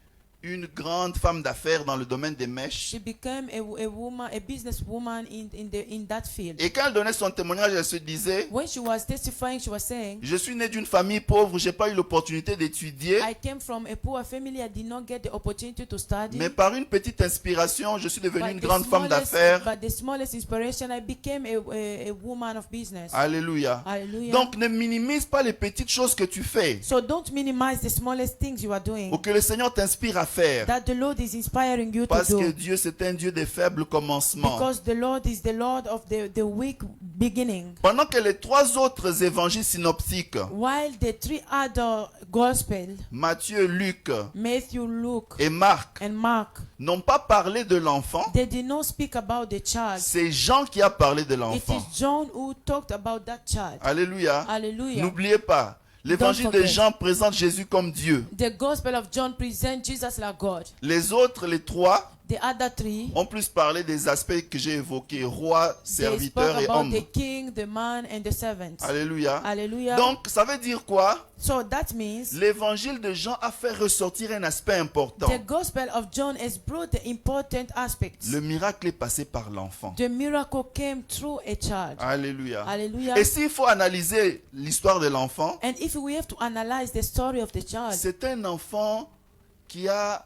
Speaker 1: une grande femme d'affaires dans le domaine des mèches.
Speaker 2: She became a woman, a businesswoman in that field.
Speaker 1: Et quand elle donnait son témoignage, elle se disait,
Speaker 2: When she was testifying, she was saying,
Speaker 1: je suis née d'une famille pauvre, j'ai pas eu l'opportunité d'étudier,
Speaker 2: I came from a poor family. I did not get the opportunity to study.
Speaker 1: mais par une petite inspiration, je suis devenue une
Speaker 2: the
Speaker 1: grande femme
Speaker 2: smallest-
Speaker 1: d'affaires.
Speaker 2: But the smallest inspiration, I became a woman of business.
Speaker 1: Alléluia.
Speaker 2: Hallelujah.
Speaker 1: Donc ne minimise pas les petites choses que tu fais
Speaker 2: So don't minimize the smallest things you are doing.
Speaker 1: ou que le Seigneur t'inspire à faire.
Speaker 2: That the Lord is inspiring you
Speaker 1: Parce
Speaker 2: to
Speaker 1: que
Speaker 2: do.
Speaker 1: Dieu, c'est un Dieu des faibles commencements.
Speaker 2: Because the Lord is the Lord of the weak beginning.
Speaker 1: Pendant que les trois autres évangiles synoptiques,
Speaker 2: While the 3 other Gospels,
Speaker 1: Matthieu, Luc
Speaker 2: Matthew, Luke,
Speaker 1: et Marc,
Speaker 2: and Mark,
Speaker 1: n'ont pas parlé de l'enfant,
Speaker 2: they did not speak about the child.
Speaker 1: c'est Jean qui a parlé de
Speaker 2: It
Speaker 1: l'enfant.
Speaker 2: is John who talked about that child.
Speaker 1: Alléluia.
Speaker 2: Hallelujah.
Speaker 1: N'oubliez pas, l'évangile de
Speaker 2: forget.
Speaker 1: Jean présente Jésus comme Dieu.
Speaker 2: The Gospel of John presents Jesus like God.
Speaker 1: Les autres, les trois,
Speaker 2: The other three,
Speaker 1: ont plus parlé des aspects que j'ai évoqués, roi,
Speaker 2: they
Speaker 1: serviteur
Speaker 2: spoke
Speaker 1: et
Speaker 2: about
Speaker 1: homme.
Speaker 2: the king, the man, and the servant.
Speaker 1: Alléluia.
Speaker 2: Hallelujah.
Speaker 1: Donc, ça veut dire quoi?
Speaker 2: So that means
Speaker 1: L'évangile de Jean a fait ressortir un aspect important.
Speaker 2: the gospel of John has brought the important aspects.
Speaker 1: Le miracle est passé par l'enfant.
Speaker 2: The miracle came through a child.
Speaker 1: Alléluia.
Speaker 2: Hallelujah.
Speaker 1: Et s'il faut analyser l'histoire de l'enfant,
Speaker 2: And if we have to analyze the story of the child,
Speaker 1: c'est un enfant qui a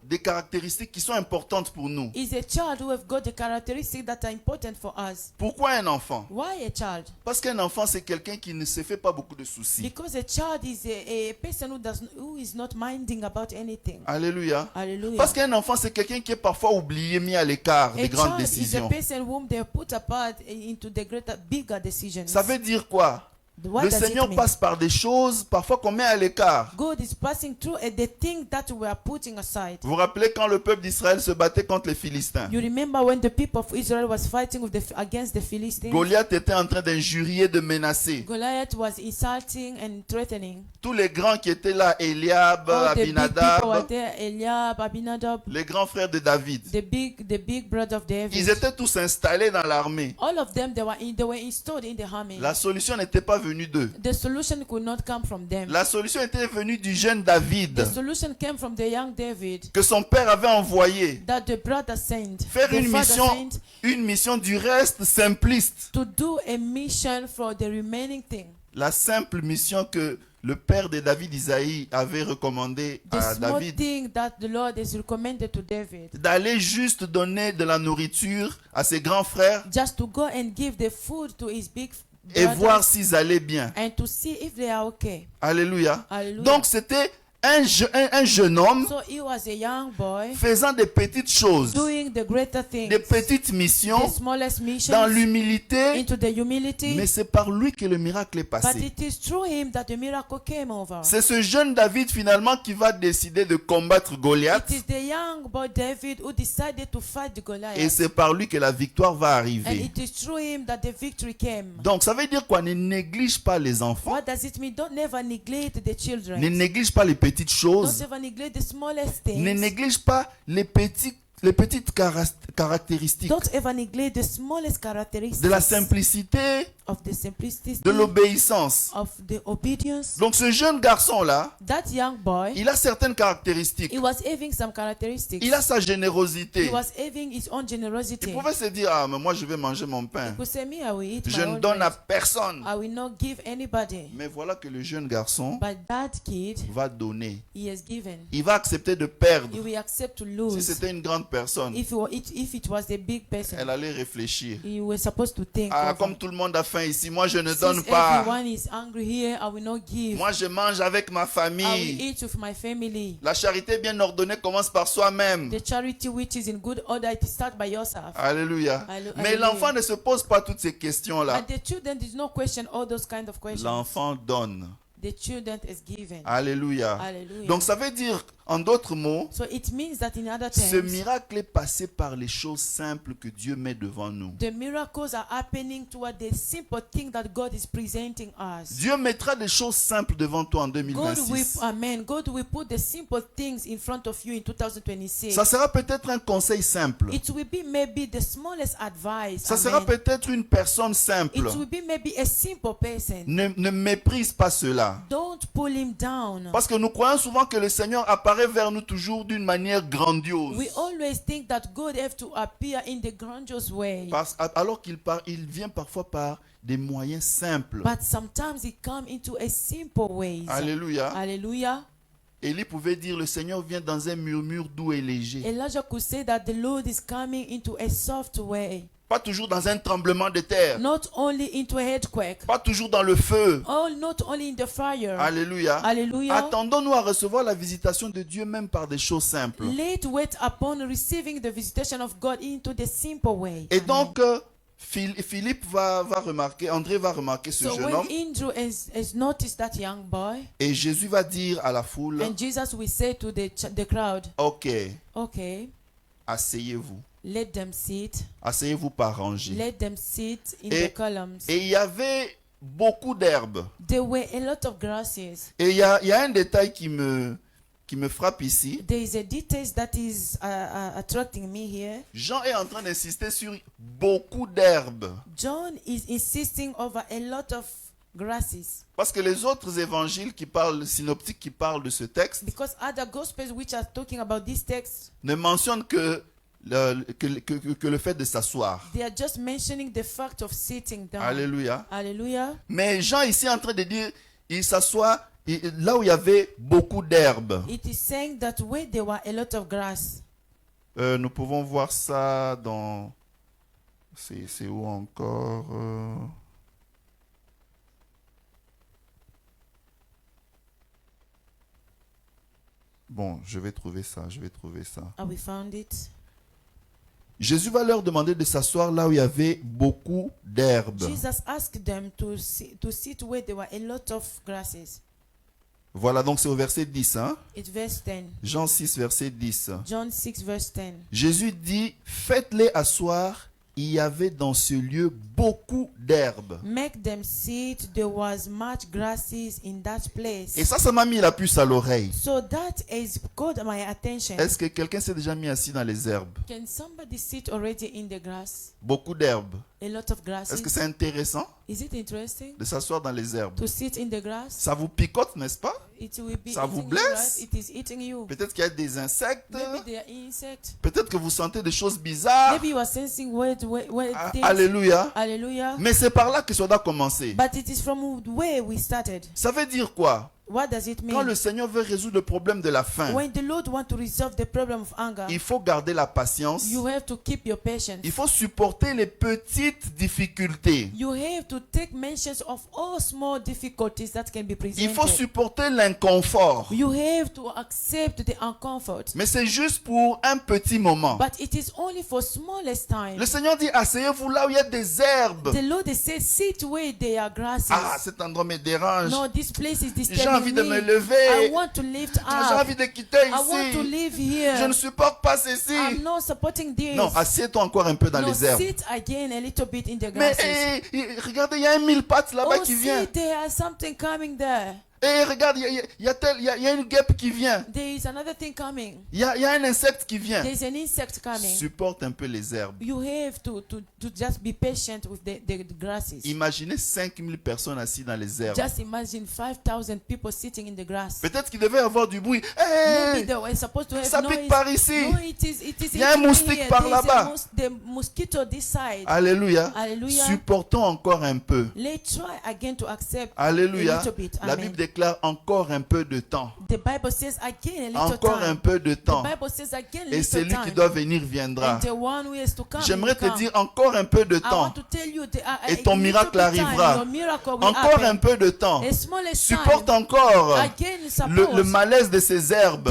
Speaker 1: des caractéristiques qui sont importantes pour nous.
Speaker 2: is a child who have got the characteristics that are important for us.
Speaker 1: Pourquoi un enfant?
Speaker 2: Why a child?
Speaker 1: Parce qu'un enfant, c'est quelqu'un qui ne se fait pas beaucoup de soucis.
Speaker 2: Because a child is a person who is not minding about anything.
Speaker 1: Alléluia.
Speaker 2: Hallelujah.
Speaker 1: Parce qu'un enfant, c'est quelqu'un qui est parfois oublié, mis à l'écart des
Speaker 2: A
Speaker 1: grandes
Speaker 2: child is a
Speaker 1: décisions.
Speaker 2: person whom they put apart into the bigger decisions.
Speaker 1: Ça veut dire quoi?
Speaker 2: What
Speaker 1: Le
Speaker 2: does it
Speaker 1: Seigneur
Speaker 2: mean?
Speaker 1: passe par des choses parfois qu'on met à l'écart.
Speaker 2: God is passing through the thing that we are putting aside.
Speaker 1: Vous vous rappelez quand le peuple d'Israël se battait contre les Philistins?
Speaker 2: You remember when the people of Israel was fighting against the Philistines?
Speaker 1: Goliath était en train d'injurier, de menacer.
Speaker 2: Goliath was insulting and threatening.
Speaker 1: Tous les grands qui étaient là, Eliab,
Speaker 2: All the big people were
Speaker 1: Abinadab,
Speaker 2: there, Eliab, Abinadab,
Speaker 1: les grands frères de David.
Speaker 2: the big brother of David.
Speaker 1: Ils étaient tous installés dans l'armée.
Speaker 2: All of them, they were installed in the army.
Speaker 1: La solution n'était pas venue d'eux.
Speaker 2: The solution could not come from them.
Speaker 1: La solution était venue du jeune David,
Speaker 2: The solution came from the young David
Speaker 1: que son père avait envoyé
Speaker 2: that the brother sent,
Speaker 1: faire
Speaker 2: the father sent
Speaker 1: une mission du reste simpliste.
Speaker 2: to do a mission for the remaining thing.
Speaker 1: La simple mission que le père de David, Isaïe, avait recommandé
Speaker 2: The
Speaker 1: à
Speaker 2: small
Speaker 1: David,
Speaker 2: thing that the Lord has recommended to David,
Speaker 1: d'aller juste donner de la nourriture à ses grands frères
Speaker 2: just to go and give the food to his big
Speaker 1: et
Speaker 2: brothers
Speaker 1: voir s'ils allaient bien.
Speaker 2: and to see if they are okay.
Speaker 1: Alléluia.
Speaker 2: Hallelujah.
Speaker 1: Donc c'était un jeune homme
Speaker 2: So he was a young boy
Speaker 1: faisant des petites choses,
Speaker 2: doing the greater things,
Speaker 1: des petites missions
Speaker 2: the smallest missions,
Speaker 1: dans l'humilité,
Speaker 2: into the humility.
Speaker 1: mais c'est par lui que le miracle est
Speaker 2: But
Speaker 1: passé.
Speaker 2: it is through him that the miracle came over.
Speaker 1: C'est ce jeune David finalement qui va décider de combattre Goliath
Speaker 2: It is the young boy David who decided to fight the
Speaker 1: et
Speaker 2: Goliath.
Speaker 1: c'est par lui que la victoire va
Speaker 2: And
Speaker 1: arriver.
Speaker 2: it is through him that the victory came.
Speaker 1: Donc ça veut dire quoi? Ne néglige pas les enfants,
Speaker 2: What does it mean? Don't never neglect the children.
Speaker 1: ne néglige pas les petites choses,
Speaker 2: Don't ever neglect the smallest
Speaker 1: ne
Speaker 2: things.
Speaker 1: néglige pas les petites caractéristiques
Speaker 2: Don't ever neglect the smallest characteristics
Speaker 1: de la simplicité,
Speaker 2: of the simplicity,
Speaker 1: de l'obéissance.
Speaker 2: of the obedience.
Speaker 1: Donc ce jeune garçon-là,
Speaker 2: That young boy,
Speaker 1: il a certaines caractéristiques.
Speaker 2: he was having some characteristics.
Speaker 1: Il a sa
Speaker 2: He
Speaker 1: générosité.
Speaker 2: was having his own generosity.
Speaker 1: Il pouvait se dire, ah, mais moi je vais manger mon
Speaker 2: He
Speaker 1: pain.
Speaker 2: could say, me, I will eat
Speaker 1: Je
Speaker 2: my
Speaker 1: ne
Speaker 2: own
Speaker 1: donne à
Speaker 2: bread.
Speaker 1: personne.
Speaker 2: I will not give anybody.
Speaker 1: Mais voilà que le jeune garçon
Speaker 2: But that kid,
Speaker 1: va donner.
Speaker 2: he has given.
Speaker 1: Il va accepter de perdre.
Speaker 2: He will accept to
Speaker 1: Si
Speaker 2: lose.
Speaker 1: c'était une grande personne,
Speaker 2: If it was a big person,
Speaker 1: elle allait réfléchir.
Speaker 2: he was supposed to think.
Speaker 1: Ah,
Speaker 2: over.
Speaker 1: comme tout le monde a faim ici, moi je ne
Speaker 2: Since
Speaker 1: donne pas.
Speaker 2: everyone is angry here, I will not give.
Speaker 1: Moi je mange avec ma
Speaker 2: I will
Speaker 1: famille.
Speaker 2: eat with my family.
Speaker 1: La charité bien ordonnée commence par soi-même.
Speaker 2: The charity which is in good order, it starts by yourself.
Speaker 1: Alléluia.
Speaker 2: Alléluia.
Speaker 1: Mais l'enfant ne se pose pas toutes ces questions-là.
Speaker 2: And the children did not question all those kind of questions.
Speaker 1: L'enfant donne.
Speaker 2: The children is given.
Speaker 1: Alléluia.
Speaker 2: Hallelujah.
Speaker 1: Donc ça veut dire, en d'autres mots,
Speaker 2: So it means that in other
Speaker 1: ce
Speaker 2: terms,
Speaker 1: miracle est passé par les choses simples que Dieu met devant nous.
Speaker 2: the miracles are happening toward the simple thing that God is presenting us.
Speaker 1: Dieu mettra des choses simples devant toi en
Speaker 2: God will,
Speaker 1: 2026.
Speaker 2: amen. God will put the simple things in front of you in 2026.
Speaker 1: Ça sera peut-être un conseil simple.
Speaker 2: It will be maybe the smallest advice.
Speaker 1: Ça sera
Speaker 2: Amen.
Speaker 1: peut-être une personne simple.
Speaker 2: It will be maybe a simple person.
Speaker 1: Ne méprise pas cela.
Speaker 2: Don't pull him down.
Speaker 1: Parce que nous croyons souvent que le Seigneur apparaît vers nous toujours d'une manière grandiose.
Speaker 2: We always think that God have to appear in the grandiose way.
Speaker 1: Alors il vient parfois par des moyens simples.
Speaker 2: But sometimes it comes into a simple way.
Speaker 1: Alléluia.
Speaker 2: Hallelujah.
Speaker 1: Élie pouvait dire, le Seigneur vient dans un murmure doux et léger.
Speaker 2: Elijah could say that the Lord is coming into a soft way.
Speaker 1: Pas toujours dans un tremblement de terre.
Speaker 2: Not only into a earthquake.
Speaker 1: Pas toujours dans le feu.
Speaker 2: Not only in the fire.
Speaker 1: Alléluia.
Speaker 2: Hallelujah.
Speaker 1: Attendons-nous à recevoir la visitation de Dieu même par des choses simples.
Speaker 2: Let's wait upon receiving the visitation of God into the simple way.
Speaker 1: Et
Speaker 2: Amen.
Speaker 1: donc, Philippe va remarquer, André va remarquer ce
Speaker 2: So
Speaker 1: jeune
Speaker 2: when
Speaker 1: homme.
Speaker 2: Andrew has noticed that young boy,
Speaker 1: Et Jésus va dire à la foule,
Speaker 2: and Jesus will say to the crowd,
Speaker 1: ok,
Speaker 2: okay,
Speaker 1: asseyez-vous.
Speaker 2: let them sit.
Speaker 1: Asseyez-vous par rangée.
Speaker 2: Let them sit in
Speaker 1: Et-
Speaker 2: the columns.
Speaker 1: Et il y avait beaucoup d'herbes.
Speaker 2: There were a lot of grasses.
Speaker 1: Et il y a un détail qui qui me frappe ici.
Speaker 2: There is a detail that is attracting me here.
Speaker 1: Jean est en train d'insister sur beaucoup d'herbes.
Speaker 2: John is insisting over a lot of grasses.
Speaker 1: Parce que les autres évangiles qui parlent, synoptiques qui parlent de ce texte,
Speaker 2: Because other gospels which are talking about this text,
Speaker 1: ne mentionnent que le fait de s'asseoir.
Speaker 2: they are just mentioning the fact of sitting down.
Speaker 1: Alléluia.
Speaker 2: Hallelujah.
Speaker 1: Mais Jean ici est en train de dire, il s'assoit là où il y avait beaucoup d'herbes.
Speaker 2: It is saying that where there were a lot of grass.
Speaker 1: Nous pouvons voir ça dans... C'est où encore Bon, je vais trouver ça.
Speaker 2: We found it.
Speaker 1: Jésus va leur demander de s'asseoir là où il y avait beaucoup d'herbes.
Speaker 2: Jesus asked them to sit where there were a lot of grasses.
Speaker 1: Voilà, donc c'est au verset 10. Hein?
Speaker 2: It's verse 10.
Speaker 1: Jean 6, verset 10.
Speaker 2: John 6 verse 10.
Speaker 1: Jésus dit, faites-les asseoir. Il y avait dans ce lieu beaucoup d'herbes.
Speaker 2: Make them sit. There was much grasses in that place.
Speaker 1: Et ça m'a mis la puce à l'oreille.
Speaker 2: So that has caught my attention.
Speaker 1: Est-ce que quelqu'un s'est déjà mis assis dans les herbes?
Speaker 2: Can somebody sit already in the grass?
Speaker 1: Beaucoup d'herbes.
Speaker 2: A lot of grasses.
Speaker 1: Est-ce que c'est intéressant
Speaker 2: Is it interesting
Speaker 1: de s'asseoir dans les herbes?
Speaker 2: to sit in the grass?
Speaker 1: Ça vous picote, n'est-ce pas?
Speaker 2: It will be
Speaker 1: Ça vous
Speaker 2: eating you,
Speaker 1: blesse?
Speaker 2: right? It is eating you.
Speaker 1: Peut-être qu'il y a des insectes.
Speaker 2: Maybe they are insects.
Speaker 1: Peut-être que vous sentez des choses bizarres.
Speaker 2: Maybe you are sensing where things.
Speaker 1: Alléluia.
Speaker 2: Hallelujah.
Speaker 1: Mais c'est par là que ça doit commencer.
Speaker 2: But it is from where we started.
Speaker 1: Ça veut dire quoi?
Speaker 2: What does it mean?
Speaker 1: Quand le Seigneur veut résoudre le problème de la faim,
Speaker 2: When the Lord wants to resolve the problem of anger,
Speaker 1: il faut garder la patience.
Speaker 2: you have to keep your patience.
Speaker 1: Il faut supporter les petites difficultés.
Speaker 2: You have to take mentions of all small difficulties that can be
Speaker 1: Il faut
Speaker 2: presented.
Speaker 1: supporter l'inconfort.
Speaker 2: You have to accept the uncomfort.
Speaker 1: Mais c'est juste pour un petit moment.
Speaker 2: But it is only for smallest time.
Speaker 1: Le Seigneur dit, asseyez-vous là où il y a des herbes.
Speaker 2: The Lord says, sit where there are grasses.
Speaker 1: Ah, cet endroit me dérange.
Speaker 2: No, this place is
Speaker 1: J'ai
Speaker 2: disturbing
Speaker 1: envie de me
Speaker 2: me.
Speaker 1: lever.
Speaker 2: I want to lift
Speaker 1: J'ai
Speaker 2: up.
Speaker 1: envie de quitter
Speaker 2: I want to
Speaker 1: ici.
Speaker 2: live here.
Speaker 1: Je ne supporte pas ceci.
Speaker 2: I'm not supporting this.
Speaker 1: Non, assieds-toi encore un peu dans
Speaker 2: No,
Speaker 1: les herbes.
Speaker 2: sit again a little bit in the
Speaker 1: Mais
Speaker 2: grasses.
Speaker 1: regardez, il y a un mille pattes là-bas
Speaker 2: Oh,
Speaker 1: qui
Speaker 2: see,
Speaker 1: vient.
Speaker 2: there is something coming there.
Speaker 1: Et regarde, il y a une guêpe qui vient.
Speaker 2: There is another thing coming.
Speaker 1: Il y a un insecte qui vient.
Speaker 2: There is an insect coming.
Speaker 1: Supporte un peu les herbes.
Speaker 2: You have to just be patient with the grasses.
Speaker 1: Imaginez 5000 personnes assises dans les herbes.
Speaker 2: Just imagine 5,000 people sitting in the grass.
Speaker 1: Peut-être qu'il devait y avoir du bruit.
Speaker 2: Maybe
Speaker 1: Hey,
Speaker 2: they were supposed to have
Speaker 1: ça
Speaker 2: noise.
Speaker 1: pique par ici.
Speaker 2: No, it is
Speaker 1: Il y a un
Speaker 2: eating
Speaker 1: moustique
Speaker 2: here.
Speaker 1: par
Speaker 2: There is
Speaker 1: là-bas.
Speaker 2: the mosquito this side.
Speaker 1: Alléluia.
Speaker 2: Alléluia.
Speaker 1: Supportons encore un peu.
Speaker 2: Let's try again to accept
Speaker 1: Alléluia.
Speaker 2: a little bit.
Speaker 1: La
Speaker 2: Amen.
Speaker 1: Bible déclare encore un peu de temps.
Speaker 2: The Bible says again a little
Speaker 1: Encore
Speaker 2: time.
Speaker 1: un peu de
Speaker 2: The
Speaker 1: temps.
Speaker 2: Bible says again
Speaker 1: Et
Speaker 2: little
Speaker 1: celui
Speaker 2: time.
Speaker 1: qui doit venir viendra.
Speaker 2: And the one who is to come
Speaker 1: J'aimerais
Speaker 2: will
Speaker 1: te
Speaker 2: come.
Speaker 1: dire encore un peu de
Speaker 2: I
Speaker 1: temps.
Speaker 2: want to tell you
Speaker 1: Et ton miracle arrivera.
Speaker 2: Your miracle will
Speaker 1: Encore
Speaker 2: happen.
Speaker 1: un peu de temps.
Speaker 2: A smallest
Speaker 1: Supporte
Speaker 2: time.
Speaker 1: encore
Speaker 2: Again,
Speaker 1: le
Speaker 2: suppose
Speaker 1: malaise de ces herbes.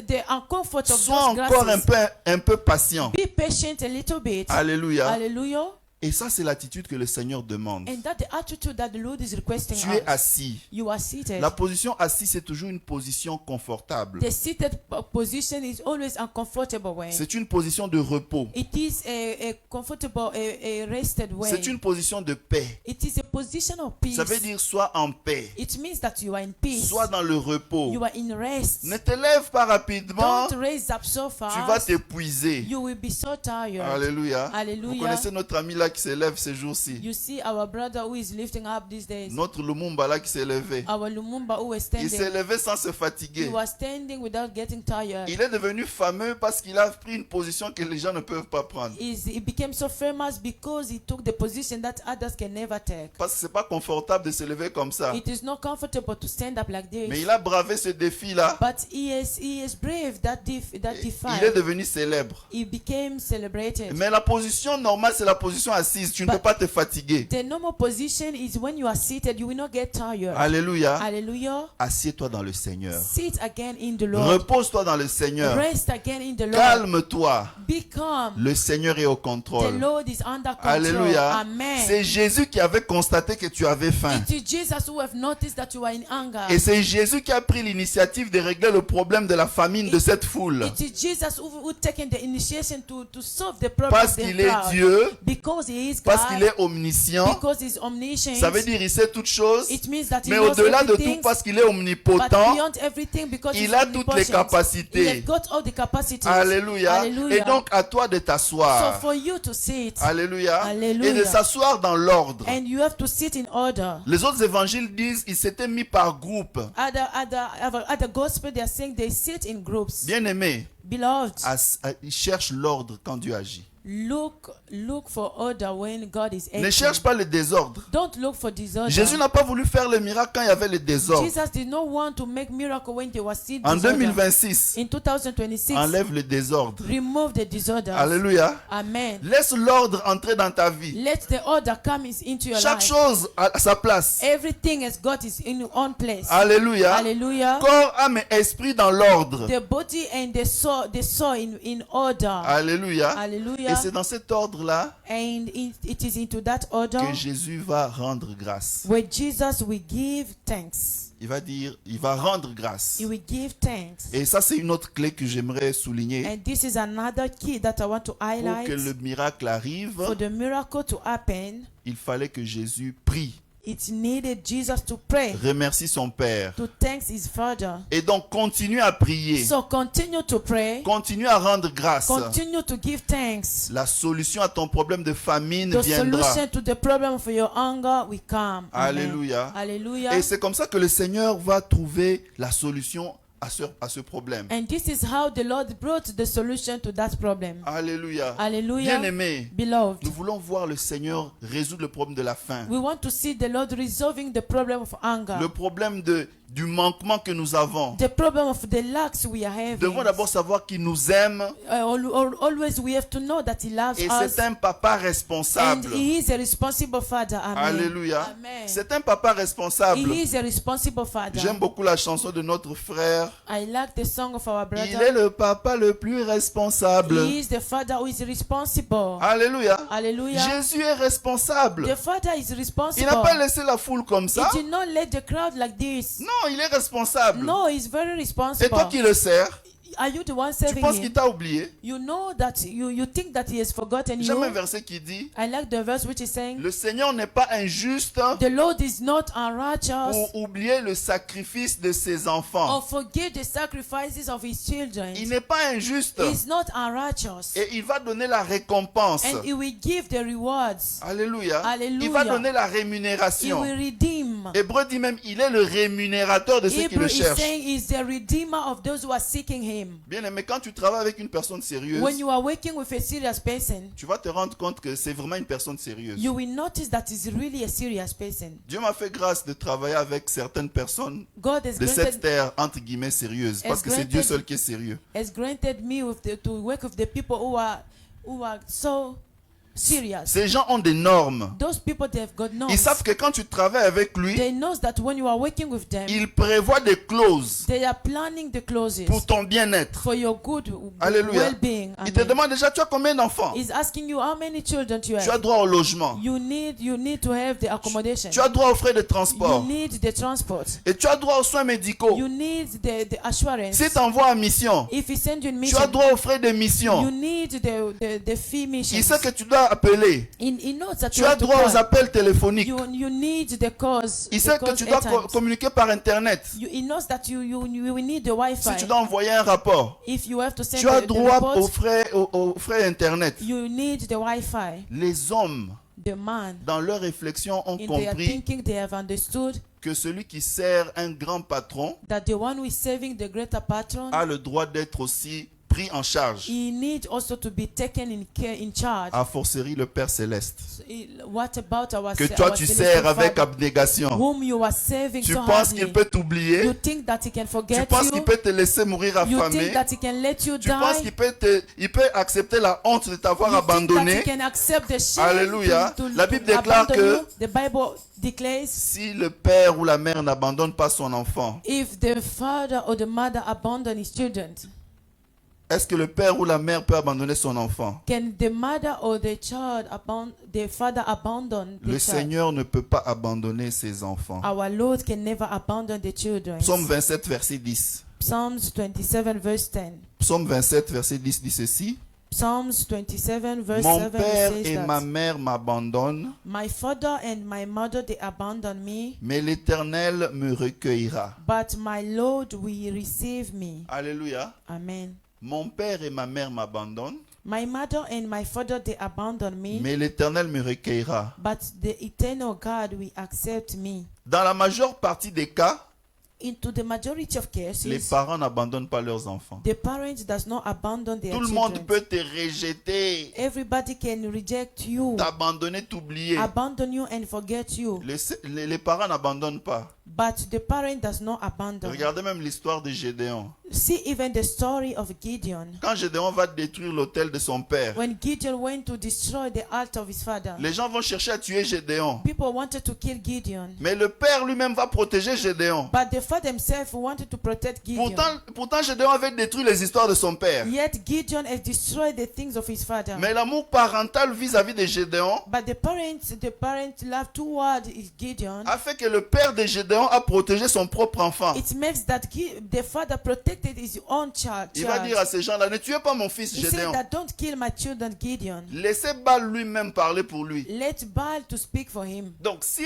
Speaker 2: the uncomfort of
Speaker 1: Sois
Speaker 2: those
Speaker 1: encore
Speaker 2: grasses.
Speaker 1: un peu patient.
Speaker 2: Be patient a little bit.
Speaker 1: Alléluia.
Speaker 2: Hallelujah.
Speaker 1: Et ça, c'est l'attitude que le Seigneur demande.
Speaker 2: And that the attitude that the Lord is requesting
Speaker 1: Tu es
Speaker 2: us.
Speaker 1: assis.
Speaker 2: You are seated.
Speaker 1: La position assise, c'est toujours une position confortable.
Speaker 2: The seated position is always uncomfortable way.
Speaker 1: C'est une position de repos.
Speaker 2: It is a comfortable, a rested way.
Speaker 1: C'est une position de paix.
Speaker 2: It is a position of peace.
Speaker 1: Ça veut dire sois en paix.
Speaker 2: It means that you are in peace.
Speaker 1: Sois dans le repos.
Speaker 2: You are in rest.
Speaker 1: Ne te lève pas rapidement.
Speaker 2: Don't raise up so
Speaker 1: Tu vas
Speaker 2: fast.
Speaker 1: t'épuiser.
Speaker 2: You will be so tired.
Speaker 1: Alléluia.
Speaker 2: Hallelujah.
Speaker 1: Vous connaissez notre ami là qui s'élève ces jours-ci.
Speaker 2: You see our brother who is lifting up these days.
Speaker 1: Notre Lumumba là qui s'est levé.
Speaker 2: Our Lumumba who was
Speaker 1: Il s'est
Speaker 2: standing.
Speaker 1: levé sans se
Speaker 2: He
Speaker 1: fatiguer.
Speaker 2: was standing without getting tired.
Speaker 1: Il est devenu fameux parce qu'il a pris une position que les gens ne peuvent pas prendre.
Speaker 2: He became so famous because he took the position that others can never take.
Speaker 1: Parce que c'est pas confortable de se lever comme ça.
Speaker 2: It is not comfortable to stand up like
Speaker 1: Mais
Speaker 2: this.
Speaker 1: il a bravé ce défi là.
Speaker 2: But he is brave that
Speaker 1: Il est
Speaker 2: defy.
Speaker 1: devenu célèbre.
Speaker 2: He became celebrated.
Speaker 1: Mais la position normale, c'est la position assise. Tu ne peux pas te fatiguer.
Speaker 2: The normal position is when you are seated, you will not get tired.
Speaker 1: Alléluia.
Speaker 2: Hallelujah.
Speaker 1: Assieds-toi dans le Seigneur.
Speaker 2: Sit again in the Lord.
Speaker 1: Repose-toi dans le Seigneur.
Speaker 2: Rest again in the Lord.
Speaker 1: Calme-toi.
Speaker 2: Be calm.
Speaker 1: Le Seigneur est au
Speaker 2: The
Speaker 1: contrôle.
Speaker 2: Lord is under control.
Speaker 1: Alléluia.
Speaker 2: Amen.
Speaker 1: C'est Jésus qui avait constaté que tu avais faim.
Speaker 2: It is Jesus who have noticed that you are in anger.
Speaker 1: Et c'est Jésus qui a pris l'initiative de régler le problème de la famine de cette foule.
Speaker 2: It is Jesus who taken the initiation to solve the problem
Speaker 1: Parce
Speaker 2: of the
Speaker 1: qu'il est
Speaker 2: crowd.
Speaker 1: Dieu,
Speaker 2: Because because he is
Speaker 1: parce qu'il
Speaker 2: God,
Speaker 1: est omniscient.
Speaker 2: because he's omniscient,
Speaker 1: Ça veut dire il sait toutes choses.
Speaker 2: it means that he
Speaker 1: Mais
Speaker 2: knows
Speaker 1: au-delà de
Speaker 2: everything,
Speaker 1: tout, parce qu'il est
Speaker 2: but
Speaker 1: omnipotent,
Speaker 2: beyond everything, because
Speaker 1: il
Speaker 2: he's
Speaker 1: a toutes les
Speaker 2: omnipotent,
Speaker 1: capacités.
Speaker 2: he has got all the capacities.
Speaker 1: Alléluia.
Speaker 2: Hallelujah.
Speaker 1: Et donc à toi de
Speaker 2: So
Speaker 1: t'asseoir.
Speaker 2: for you to sit,
Speaker 1: Alléluia.
Speaker 2: Hallelujah.
Speaker 1: Et de s'asseoir dans l'ordre.
Speaker 2: and you have to sit in order.
Speaker 1: Les autres évangiles disent ils s'étaient mis par groupe.
Speaker 2: Other gospel, they are saying they sit in groups.
Speaker 1: Bien aimé,
Speaker 2: Beloved,
Speaker 1: ils cherchent l'ordre quand Dieu agit.
Speaker 2: look for order when God is
Speaker 1: Ne
Speaker 2: acting.
Speaker 1: cherche pas le désordre.
Speaker 2: Don't look for disorder.
Speaker 1: Jésus n'a pas voulu faire le miracle quand il y avait le désordre.
Speaker 2: Jesus did not want to make miracle when there was still
Speaker 1: En
Speaker 2: disorder.
Speaker 1: 2026,
Speaker 2: In 2026,
Speaker 1: enlève le désordre.
Speaker 2: remove the disorder.
Speaker 1: Alléluia.
Speaker 2: Amen.
Speaker 1: Laisse l'ordre entrer dans ta vie.
Speaker 2: Let the order come into your
Speaker 1: Chaque
Speaker 2: life.
Speaker 1: chose à sa place.
Speaker 2: Everything has got its own place.
Speaker 1: Alléluia.
Speaker 2: Hallelujah.
Speaker 1: Corps, âme et esprit dans l'ordre.
Speaker 2: The body and the soul in order.
Speaker 1: Alléluia.
Speaker 2: Hallelujah.
Speaker 1: Et c'est dans cet ordre-là
Speaker 2: And it is into that order
Speaker 1: que Jésus va rendre grâce.
Speaker 2: where Jesus will give thanks.
Speaker 1: Il va dire, il va rendre grâce.
Speaker 2: He will give thanks.
Speaker 1: Et ça, c'est une autre clé que j'aimerais souligner.
Speaker 2: And this is another key that I want to
Speaker 1: Pour que
Speaker 2: highlight.
Speaker 1: le miracle arrive,
Speaker 2: For the miracle to happen,
Speaker 1: il fallait que Jésus prie,
Speaker 2: it needed Jesus to pray,
Speaker 1: remercie son Père.
Speaker 2: to thank his Father.
Speaker 1: Et donc, continue à prier.
Speaker 2: So continue to pray,
Speaker 1: Continue à rendre grâce.
Speaker 2: continue to give thanks.
Speaker 1: La solution à ton problème de famine
Speaker 2: The
Speaker 1: viendra.
Speaker 2: solution to the problem for your hunger will come. Amen.
Speaker 1: Alléluia.
Speaker 2: Hallelujah.
Speaker 1: Et c'est comme ça que le Seigneur va trouver la solution à ce problème.
Speaker 2: And this is how the Lord brought the solution to that problem.
Speaker 1: Alléluia.
Speaker 2: Hallelujah.
Speaker 1: Bien-aimés,
Speaker 2: Beloved,
Speaker 1: nous voulons voir le Seigneur résoudre le problème de la faim.
Speaker 2: we want to see the Lord resolving the problem of hunger.
Speaker 1: Le problème du manquement que nous avons.
Speaker 2: The problem of the lacks we are
Speaker 1: Nous
Speaker 2: having.
Speaker 1: devons d'abord savoir qu'il nous aime
Speaker 2: Always we have to know that He loves
Speaker 1: et
Speaker 2: us.
Speaker 1: c'est un papa
Speaker 2: And
Speaker 1: responsable.
Speaker 2: He is a responsible Father. Amen.
Speaker 1: Alléluia.
Speaker 2: Amen.
Speaker 1: C'est un papa responsable.
Speaker 2: He is a responsible Father.
Speaker 1: J'aime beaucoup la chanson de notre frère.
Speaker 2: I like the song of our
Speaker 1: Il est
Speaker 2: brother.
Speaker 1: le papa le plus responsable.
Speaker 2: He is the Father who is responsible.
Speaker 1: Alléluia.
Speaker 2: Hallelujah.
Speaker 1: Jésus est responsable.
Speaker 2: The Father is
Speaker 1: Il
Speaker 2: responsible.
Speaker 1: n'a pas laissé la foule comme ça.
Speaker 2: He did not let the crowd like this.
Speaker 1: Non, il est responsable.
Speaker 2: No, he's very
Speaker 1: Et
Speaker 2: responsible.
Speaker 1: toi qui le sers,
Speaker 2: Are you the one
Speaker 1: tu
Speaker 2: serving
Speaker 1: penses qu'il
Speaker 2: him?
Speaker 1: t'a oublié.
Speaker 2: You know that you think that he has forgotten
Speaker 1: J'aime un
Speaker 2: you.
Speaker 1: verset qui dit,
Speaker 2: I like the verse which is saying,
Speaker 1: le Seigneur n'est pas injuste
Speaker 2: the Lord is not unrighteous
Speaker 1: pour oublier le sacrifice de ses
Speaker 2: or
Speaker 1: enfants.
Speaker 2: forget the sacrifices of his children.
Speaker 1: Il n'est pas injuste.
Speaker 2: He's not unrighteous.
Speaker 1: Et il va donner la récompense.
Speaker 2: And he will give the rewards.
Speaker 1: Alléluia.
Speaker 2: Alléluia.
Speaker 1: Il va donner la
Speaker 2: He
Speaker 1: rémunération.
Speaker 2: will redeem.
Speaker 1: Hébreu dit même, il est le rémunérateur de ceux qui
Speaker 2: Hebrew
Speaker 1: le
Speaker 2: is
Speaker 1: cherchent.
Speaker 2: saying he's the redeemer of those who are seeking him.
Speaker 1: Bien aimé, quand tu travailles avec une personne sérieuse,
Speaker 2: When you are working with a serious person,
Speaker 1: tu vas te rendre compte que c'est vraiment une personne sérieuse.
Speaker 2: you will notice that he's really a serious person.
Speaker 1: Dieu m'a fait grâce de travailler avec certaines personnes
Speaker 2: God has
Speaker 1: de cette
Speaker 2: granted,
Speaker 1: terre, entre guillemets, sérieuse. Parce que c'est Dieu seul qui est sérieux.
Speaker 2: has granted me to work with the people who are so serious.
Speaker 1: Ces gens ont des normes.
Speaker 2: Those people, they have got
Speaker 1: Ils
Speaker 2: norms.
Speaker 1: savent que quand tu travailles avec lui,
Speaker 2: They know that when you are working with them,
Speaker 1: il prévoit des clauses
Speaker 2: they are planning the clauses
Speaker 1: pour ton bien-être.
Speaker 2: for your good
Speaker 1: Alléluia.
Speaker 2: well-being.
Speaker 1: Il te
Speaker 2: Amen.
Speaker 1: demande déjà, tu as combien d'enfants?
Speaker 2: He's asking you how many children you
Speaker 1: Tu as
Speaker 2: have.
Speaker 1: droit au logement.
Speaker 2: You need to have the accommodation.
Speaker 1: Tu as droit aux frais de
Speaker 2: You
Speaker 1: transport.
Speaker 2: need the transport.
Speaker 1: Et tu as droit aux soins médicaux.
Speaker 2: You need the assurance.
Speaker 1: Si tu envoies en mission,
Speaker 2: If he sends you in
Speaker 1: tu
Speaker 2: mission,
Speaker 1: as droit aux frais de
Speaker 2: you
Speaker 1: mission.
Speaker 2: need the fee mission.
Speaker 1: Il sait que tu dois appeler.
Speaker 2: He knows that
Speaker 1: Tu
Speaker 2: you
Speaker 1: as
Speaker 2: have to
Speaker 1: droit aux
Speaker 2: call.
Speaker 1: appels téléphoniques.
Speaker 2: You need the cause.
Speaker 1: Il
Speaker 2: the
Speaker 1: sait que
Speaker 2: cause
Speaker 1: tu dois
Speaker 2: airtimes.
Speaker 1: communiquer par Internet.
Speaker 2: He knows that you will need the
Speaker 1: Si
Speaker 2: Wi-Fi.
Speaker 1: tu dois envoyer un rapport,
Speaker 2: If you have to send
Speaker 1: tu as
Speaker 2: the
Speaker 1: droit
Speaker 2: report,
Speaker 1: aux frais Internet.
Speaker 2: you need the Wi-Fi.
Speaker 1: Les hommes,
Speaker 2: The man,
Speaker 1: dans leur réflexion, ont
Speaker 2: in their
Speaker 1: compris
Speaker 2: thinking, they have understood
Speaker 1: que celui qui sert un grand patron
Speaker 2: that the one who is serving the greater patron,
Speaker 1: a le droit d'être aussi pris en charge.
Speaker 2: he needs also to be taken in charge.
Speaker 1: A fortiori le Père Céleste.
Speaker 2: What about
Speaker 1: Que toi tu sers avec
Speaker 2: Father,
Speaker 1: abnégation.
Speaker 2: whom you are serving
Speaker 1: Tu
Speaker 2: so
Speaker 1: penses
Speaker 2: hardly?
Speaker 1: qu'il peut t'oublier.
Speaker 2: You think that he can
Speaker 1: Tu
Speaker 2: forget
Speaker 1: penses
Speaker 2: you?
Speaker 1: qu'il peut te laisser mourir
Speaker 2: You
Speaker 1: affamé.
Speaker 2: think that he can let you
Speaker 1: Tu penses
Speaker 2: die?
Speaker 1: qu'il peut accepter la honte de t'avoir
Speaker 2: You think that he
Speaker 1: abandonné.
Speaker 2: can accept the shame
Speaker 1: Alléluia.
Speaker 2: to
Speaker 1: La Bible déclare
Speaker 2: abandon
Speaker 1: que
Speaker 2: you? The Bible declares,
Speaker 1: si le père ou la mère n'abandonne pas son enfant,
Speaker 2: if the father or the mother abandon his children,
Speaker 1: est-ce que le père ou la mère peut abandonner son enfant?
Speaker 2: can the mother or the father abandon the
Speaker 1: Le
Speaker 2: child?
Speaker 1: Seigneur ne peut pas abandonner ses enfants.
Speaker 2: Our Lord can never abandon the children.
Speaker 1: Psaume 27, verset 10.
Speaker 2: Psalms 27 verse 10.
Speaker 1: Psaume 27, verset 10 dit ceci.
Speaker 2: Psalms 27 verse
Speaker 1: Mon
Speaker 2: 7
Speaker 1: père
Speaker 2: says
Speaker 1: et ma
Speaker 2: that
Speaker 1: mère m'abandonnent,
Speaker 2: my father and my mother they abandon me,
Speaker 1: mais l'Éternel me recueillera.
Speaker 2: but my Lord will receive me.
Speaker 1: Alléluia.
Speaker 2: Amen.
Speaker 1: Mon père et ma mère m'abandonnent,
Speaker 2: My mother and my father they abandon me,
Speaker 1: mais l'Éternel me recueillera.
Speaker 2: but the eternal God will accept me.
Speaker 1: Dans la majeure partie des cas,
Speaker 2: Into the majority of
Speaker 1: les
Speaker 2: cases,
Speaker 1: parents n'abandonnent pas leurs enfants.
Speaker 2: the parents does not abandon their
Speaker 1: Tout le monde
Speaker 2: children.
Speaker 1: peut te rejeter,
Speaker 2: Everybody can reject you,
Speaker 1: t'abandonner, t'oublier.
Speaker 2: abandon you and forget you,
Speaker 1: Les parents n'abandonnent pas.
Speaker 2: but the parent does not abandon.
Speaker 1: Regardez même l'histoire de Gédéon.
Speaker 2: See even the story of Gideon.
Speaker 1: Quand Gédéon va détruire l'autel de son père,
Speaker 2: When Gideon went to destroy the altar of his father,
Speaker 1: les gens vont chercher à tuer Gédéon.
Speaker 2: people wanted to kill Gideon,
Speaker 1: Mais le père lui-même va protéger Gédéon.
Speaker 2: but the father himself wanted to protect Gideon.
Speaker 1: Pourtant Gédéon avait détruit les histoires de son père.
Speaker 2: Yet Gideon has destroyed the things of his father.
Speaker 1: Mais l'amour parental vis-à-vis de Gédéon
Speaker 2: But the parent love toward Gideon.
Speaker 1: a fait que le père de Gédéon a protégé son propre enfant.
Speaker 2: It makes that the father protected his own child.
Speaker 1: Il va dire à ces gens-là, ne tuez pas mon fils
Speaker 2: He said
Speaker 1: Gédéon.
Speaker 2: that don't kill my children, Gideon.
Speaker 1: Laissez Baal lui-même parler pour lui.
Speaker 2: Let Baal to speak for him.
Speaker 1: Donc si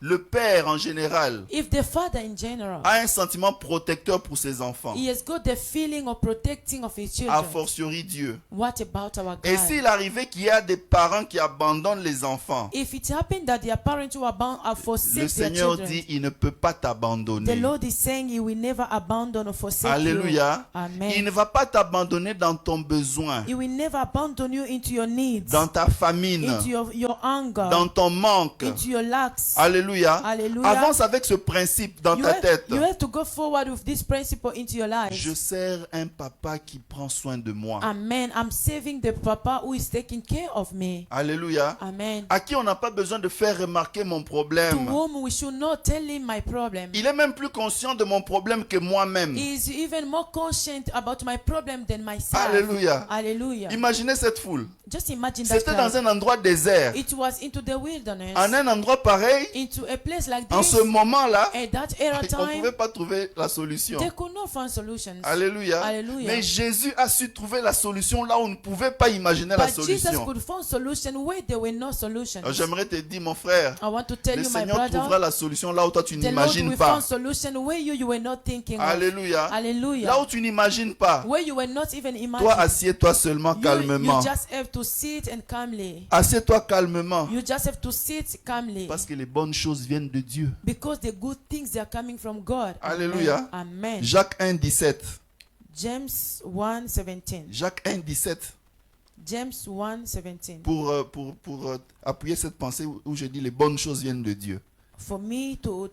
Speaker 1: le père en général
Speaker 2: If the father in general,
Speaker 1: a un sentiment protecteur pour ses enfants,
Speaker 2: he has got the feeling of protecting of his
Speaker 1: a
Speaker 2: children,
Speaker 1: fortiori Dieu.
Speaker 2: what about our
Speaker 1: Et
Speaker 2: God?
Speaker 1: s'il arrivait qu'il y a des parents qui abandonnent les enfants,
Speaker 2: If it happened that their parents who are
Speaker 1: le
Speaker 2: forsake their
Speaker 1: Seigneur
Speaker 2: children,
Speaker 1: dit, il ne peut pas
Speaker 2: the
Speaker 1: t'abandonner.
Speaker 2: Lord is saying he will never abandon or forsake
Speaker 1: Alléluia.
Speaker 2: you. Amen.
Speaker 1: Il ne va pas t'abandonner dans ton besoin,
Speaker 2: He will never abandon you into your needs,
Speaker 1: dans ta famine,
Speaker 2: into your hunger,
Speaker 1: dans ton manque.
Speaker 2: into your lacks.
Speaker 1: Alléluia.
Speaker 2: Hallelujah.
Speaker 1: Avance avec ce principe dans ta tête.
Speaker 2: You have to go forward with this principle into your life.
Speaker 1: Je sers un papa qui prend soin de moi.
Speaker 2: Amen. I'm saving the papa who is taking care of me.
Speaker 1: Alléluia.
Speaker 2: Amen.
Speaker 1: À qui on n'a pas besoin de faire remarquer mon
Speaker 2: To
Speaker 1: problème.
Speaker 2: whom we should not tell him my problem.
Speaker 1: Il est même plus conscient de mon problème que moi-même.
Speaker 2: He is even more conscient about my problem than myself.
Speaker 1: Alléluia.
Speaker 2: Hallelujah.
Speaker 1: Imaginez cette foule.
Speaker 2: Just imagine that
Speaker 1: C'était
Speaker 2: crowd.
Speaker 1: dans un endroit désert.
Speaker 2: It was into the wilderness.
Speaker 1: En un endroit pareil,
Speaker 2: Into a place like
Speaker 1: en
Speaker 2: this.
Speaker 1: ce moment-là,
Speaker 2: At that era
Speaker 1: on ne
Speaker 2: time,
Speaker 1: pouvait pas trouver la solution.
Speaker 2: they could not find solutions.
Speaker 1: Alléluia.
Speaker 2: Hallelujah.
Speaker 1: Mais Jésus a su trouver la solution là où on ne pouvait pas imaginer la
Speaker 2: But Jesus
Speaker 1: solution.
Speaker 2: could find solution where there were no solutions.
Speaker 1: J'aimerais te dire, mon frère,
Speaker 2: I want to tell
Speaker 1: le
Speaker 2: you, my
Speaker 1: Seigneur trouvera
Speaker 2: brother,
Speaker 1: la solution là où toi tu
Speaker 2: the Lord
Speaker 1: n'imagines
Speaker 2: will
Speaker 1: pas.
Speaker 2: find solution where you were not thinking of.
Speaker 1: Alléluia.
Speaker 2: Hallelujah.
Speaker 1: Là où tu n'imagines pas.
Speaker 2: Where you were not even
Speaker 1: Toi,
Speaker 2: imagining.
Speaker 1: assieds-toi seulement calmement.
Speaker 2: You just have to sit and calmly.
Speaker 1: Assieds-toi calmement.
Speaker 2: You just have to sit calmly.
Speaker 1: Parce que les bonnes choses viennent de Dieu.
Speaker 2: Because the good things they are coming from God.
Speaker 1: Alléluia.
Speaker 2: Amen.
Speaker 1: Jacques 1, 17.
Speaker 2: James 1:17.
Speaker 1: Jacques 1, 17.
Speaker 2: James 1:17.
Speaker 1: Pour appuyer cette pensée où je dis les bonnes choses viennent de Dieu.
Speaker 2: For me to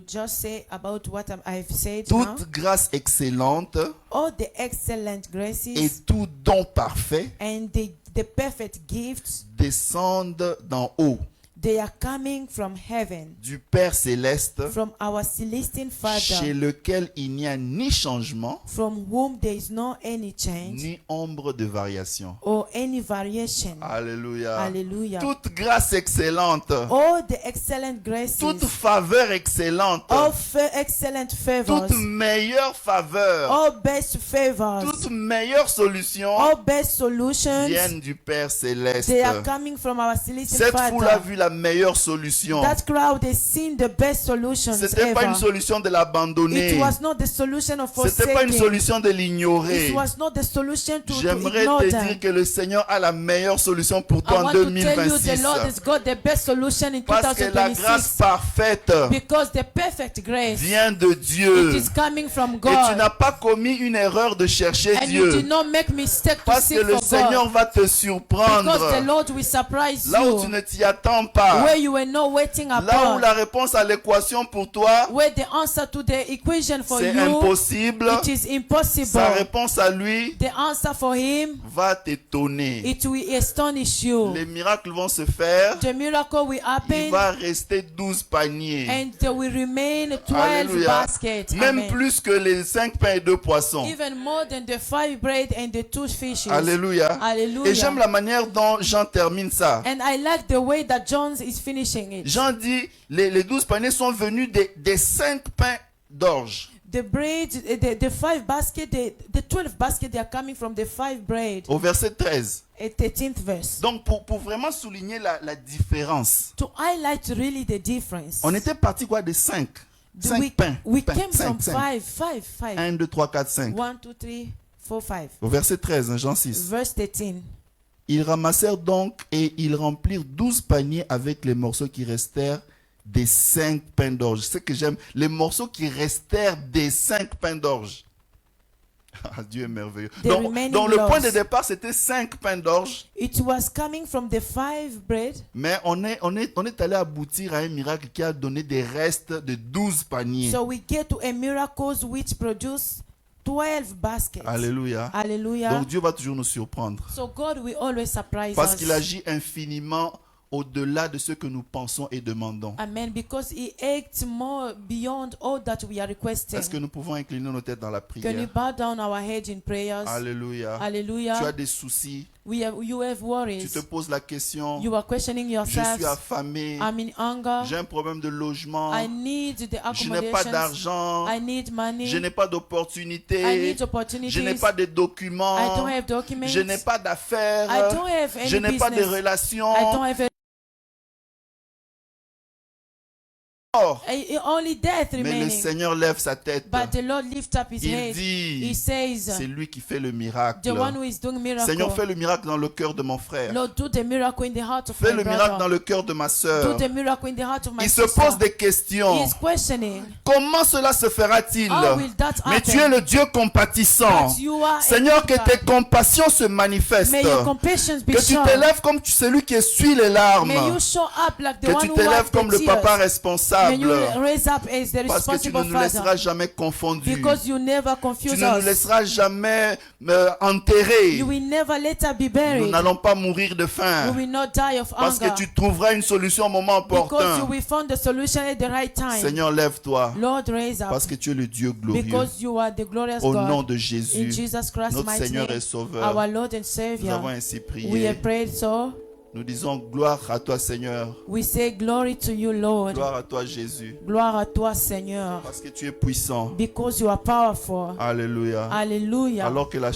Speaker 2: just say about what I've said now,
Speaker 1: Toute grâce excellente
Speaker 2: all the excellent
Speaker 1: et
Speaker 2: graces
Speaker 1: tout don parfait
Speaker 2: and the perfect gifts,
Speaker 1: descendent d'en haut,
Speaker 2: they are coming from heaven,
Speaker 1: du Père céleste,
Speaker 2: from our celestial
Speaker 1: chez
Speaker 2: Father,
Speaker 1: lequel il n'y a ni changement,
Speaker 2: from whom there is no any change
Speaker 1: ni ombre de variation.
Speaker 2: or any variation.
Speaker 1: Alléluia.
Speaker 2: Hallelujah.
Speaker 1: Toute grâce excellente,
Speaker 2: All the excellent graces,
Speaker 1: toute faveur excellente,
Speaker 2: all excellent favors,
Speaker 1: toute meilleure faveur,
Speaker 2: all best favors,
Speaker 1: toute meilleure solution
Speaker 2: all best solutions,
Speaker 1: viennent du Père céleste.
Speaker 2: they are coming from our celestial
Speaker 1: Cette foule a
Speaker 2: Father.
Speaker 1: vu la meilleure solution.
Speaker 2: That crowd has seen the best solutions
Speaker 1: C'était pas une
Speaker 2: ever.
Speaker 1: solution de l'abandonner.
Speaker 2: It was not the solution of
Speaker 1: C'était pas une
Speaker 2: forsaking.
Speaker 1: solution de l'ignorer.
Speaker 2: It was not the solution to
Speaker 1: J'aimerais
Speaker 2: ignore
Speaker 1: te
Speaker 2: them.
Speaker 1: dire que le Seigneur a la meilleure solution pour
Speaker 2: I
Speaker 1: toi en
Speaker 2: want to tell you the
Speaker 1: 2026.
Speaker 2: Lord has got the best solution in
Speaker 1: Parce que la grâce
Speaker 2: 2026
Speaker 1: parfaite
Speaker 2: because the perfect grace,
Speaker 1: vient de Dieu.
Speaker 2: it is coming from
Speaker 1: Et tu n'as
Speaker 2: God.
Speaker 1: pas commis une erreur de chercher
Speaker 2: And you
Speaker 1: Dieu.
Speaker 2: did not make mistake to
Speaker 1: Parce que
Speaker 2: seek
Speaker 1: le
Speaker 2: for
Speaker 1: Seigneur
Speaker 2: God.
Speaker 1: va te
Speaker 2: Because the
Speaker 1: surprendre.
Speaker 2: Lord will surprise
Speaker 1: Là où tu
Speaker 2: you
Speaker 1: ne t'y attends pas.
Speaker 2: where you were not waiting
Speaker 1: Là où
Speaker 2: upon.
Speaker 1: la réponse à l'équation pour toi,
Speaker 2: Where the answer to the equation for
Speaker 1: c'est
Speaker 2: you,
Speaker 1: impossible.
Speaker 2: it is
Speaker 1: Sa
Speaker 2: impossible.
Speaker 1: réponse à lui
Speaker 2: The answer for him,
Speaker 1: va t'étonner.
Speaker 2: it will astonish you.
Speaker 1: Les miracles vont se faire.
Speaker 2: The miracle will
Speaker 1: Il
Speaker 2: happen
Speaker 1: va rester 12 paniers.
Speaker 2: and there will remain 12
Speaker 1: Alléluia.
Speaker 2: baskets.
Speaker 1: Même
Speaker 2: Amen.
Speaker 1: plus que les 5 pains et 2 poissons.
Speaker 2: Even more than the 5 bread and the 2 fishes.
Speaker 1: Alléluia.
Speaker 2: Hallelujah.
Speaker 1: Et j'aime la manière dont Jean termine ça.
Speaker 2: And I like the way that John is finishing it.
Speaker 1: Jean dit, les 12 paniers sont venus des 5 pains d'orge.
Speaker 2: The bread, the 5 basket, the 12 basket, they are coming from the 5 bread.
Speaker 1: Au verset 13.
Speaker 2: A 13th verse.
Speaker 1: Donc pour vraiment souligner la différence,
Speaker 2: To highlight really the difference.
Speaker 1: on était parti quoi de 5. 5 pains.
Speaker 2: We
Speaker 1: pains,
Speaker 2: came from
Speaker 1: 5.
Speaker 2: 5.
Speaker 1: 1, 2, 3, 4, 5.
Speaker 2: 1, 2, 3, 4, 5.
Speaker 1: Au verset 13, hein, Jean 6.
Speaker 2: Verse 13.
Speaker 1: Ils ramassèrent donc et ils remplirent 12 paniers avec les morceaux qui restèrent des 5 pains d'orge. C'est ce que j'aime, les morceaux qui restèrent des 5 pains d'orge. Ah, Dieu est merveilleux. Donc le point de départ, c'était 5 pains d'orge.
Speaker 2: It was coming from the 5 bread.
Speaker 1: Mais on est allé aboutir à un miracle qui a donné des restes de 12 paniers.
Speaker 2: So we get to a miracle which produce 12 baskets.
Speaker 1: Alléluia.
Speaker 2: Hallelujah.
Speaker 1: Donc Dieu va toujours nous surprendre.
Speaker 2: So God will always surprise
Speaker 1: Parce
Speaker 2: us.
Speaker 1: qu'il agit infiniment au-delà de ce que nous pensons et demandons.
Speaker 2: Amen. Because He acts more beyond all that we are requesting.
Speaker 1: Est-ce que nous pouvons incliner nos têtes dans la
Speaker 2: Can we
Speaker 1: prière?
Speaker 2: bow down our head in prayers?
Speaker 1: Alléluia.
Speaker 2: Hallelujah.
Speaker 1: Tu as des soucis,
Speaker 2: You have
Speaker 1: tu
Speaker 2: worries.
Speaker 1: te poses la question,
Speaker 2: You are questioning
Speaker 1: je
Speaker 2: yourself.
Speaker 1: suis affamé,
Speaker 2: I'm in hunger.
Speaker 1: j'ai un problème de logement,
Speaker 2: I need the
Speaker 1: je n'ai pas
Speaker 2: accommodations.
Speaker 1: d'argent,
Speaker 2: I need money.
Speaker 1: je n'ai pas
Speaker 2: I
Speaker 1: d'opportunité,
Speaker 2: need opportunities.
Speaker 1: je n'ai pas de
Speaker 2: I don't
Speaker 1: documents,
Speaker 2: have documents.
Speaker 1: je n'ai pas
Speaker 2: I
Speaker 1: d'affaires,
Speaker 2: don't have any
Speaker 1: je n'ai pas de
Speaker 2: business.
Speaker 1: relations.
Speaker 2: I don't have
Speaker 1: Or,
Speaker 2: only death
Speaker 1: mais le
Speaker 2: remaining.
Speaker 1: Seigneur lève sa tête.
Speaker 2: But the Lord lifts up His
Speaker 1: Il
Speaker 2: head. He
Speaker 1: dit,
Speaker 2: says,
Speaker 1: c'est lui qui fait le miracle.
Speaker 2: the one who is doing miracle.
Speaker 1: Seigneur, fais le miracle dans le cœur de mon frère.
Speaker 2: Lord, do the miracle in the heart of
Speaker 1: Fais
Speaker 2: my
Speaker 1: le miracle dans
Speaker 2: brother.
Speaker 1: le cœur de ma
Speaker 2: Do
Speaker 1: sœur.
Speaker 2: the miracle in the heart of my
Speaker 1: Il se
Speaker 2: sister.
Speaker 1: pose des
Speaker 2: He
Speaker 1: questions.
Speaker 2: is questioning.
Speaker 1: Comment cela se fera-t-il?
Speaker 2: How will that happen?
Speaker 1: Mais tu es le Dieu compatissant.
Speaker 2: But you are a
Speaker 1: Seigneur, que
Speaker 2: keeper.
Speaker 1: tes compassions se manifestent.
Speaker 2: May your compassion be
Speaker 1: Que tu
Speaker 2: shown.
Speaker 1: t'élèves comme celui qui essuie les larmes.
Speaker 2: May you show up like the
Speaker 1: Que
Speaker 2: one
Speaker 1: tu
Speaker 2: who
Speaker 1: t'élèves
Speaker 2: wipes
Speaker 1: comme
Speaker 2: the
Speaker 1: le
Speaker 2: tears.
Speaker 1: papa
Speaker 2: May
Speaker 1: responsable.
Speaker 2: you raise up as the
Speaker 1: Parce que tu ne
Speaker 2: responsible
Speaker 1: nous laisseras
Speaker 2: father.
Speaker 1: jamais confondus.
Speaker 2: Because you never
Speaker 1: Tu
Speaker 2: confuse
Speaker 1: ne nous
Speaker 2: us.
Speaker 1: laisseras jamais enterrés.
Speaker 2: You will never let her be
Speaker 1: Nous
Speaker 2: buried.
Speaker 1: n'allons pas mourir de
Speaker 2: You
Speaker 1: faim.
Speaker 2: will not die of
Speaker 1: Parce que
Speaker 2: hunger.
Speaker 1: tu trouveras une solution au moment
Speaker 2: Because you
Speaker 1: opportun.
Speaker 2: will find the solution at the right time.
Speaker 1: Seigneur, lève-toi.
Speaker 2: Lord, raise up.
Speaker 1: Parce que tu es le Dieu glorieux.
Speaker 2: Because you are the glorious
Speaker 1: Au nom
Speaker 2: God.
Speaker 1: de
Speaker 2: In
Speaker 1: Jésus,
Speaker 2: Jesus Christ's
Speaker 1: notre
Speaker 2: mighty
Speaker 1: Seigneur et
Speaker 2: name.
Speaker 1: Sauveur,
Speaker 2: Our Lord and
Speaker 1: nous
Speaker 2: Savior.
Speaker 1: avons ainsi
Speaker 2: We
Speaker 1: prié.
Speaker 2: have prayed so.
Speaker 1: Nous disons gloire à toi, Seigneur.
Speaker 2: We say glory to you, Lord.
Speaker 1: Gloire à toi, Jésus.
Speaker 2: Gloire à toi, Seigneur.
Speaker 1: Parce que tu es puissant.
Speaker 2: Because you are powerful.
Speaker 1: Alléluia.
Speaker 2: Hallelujah.
Speaker 1: Alors que la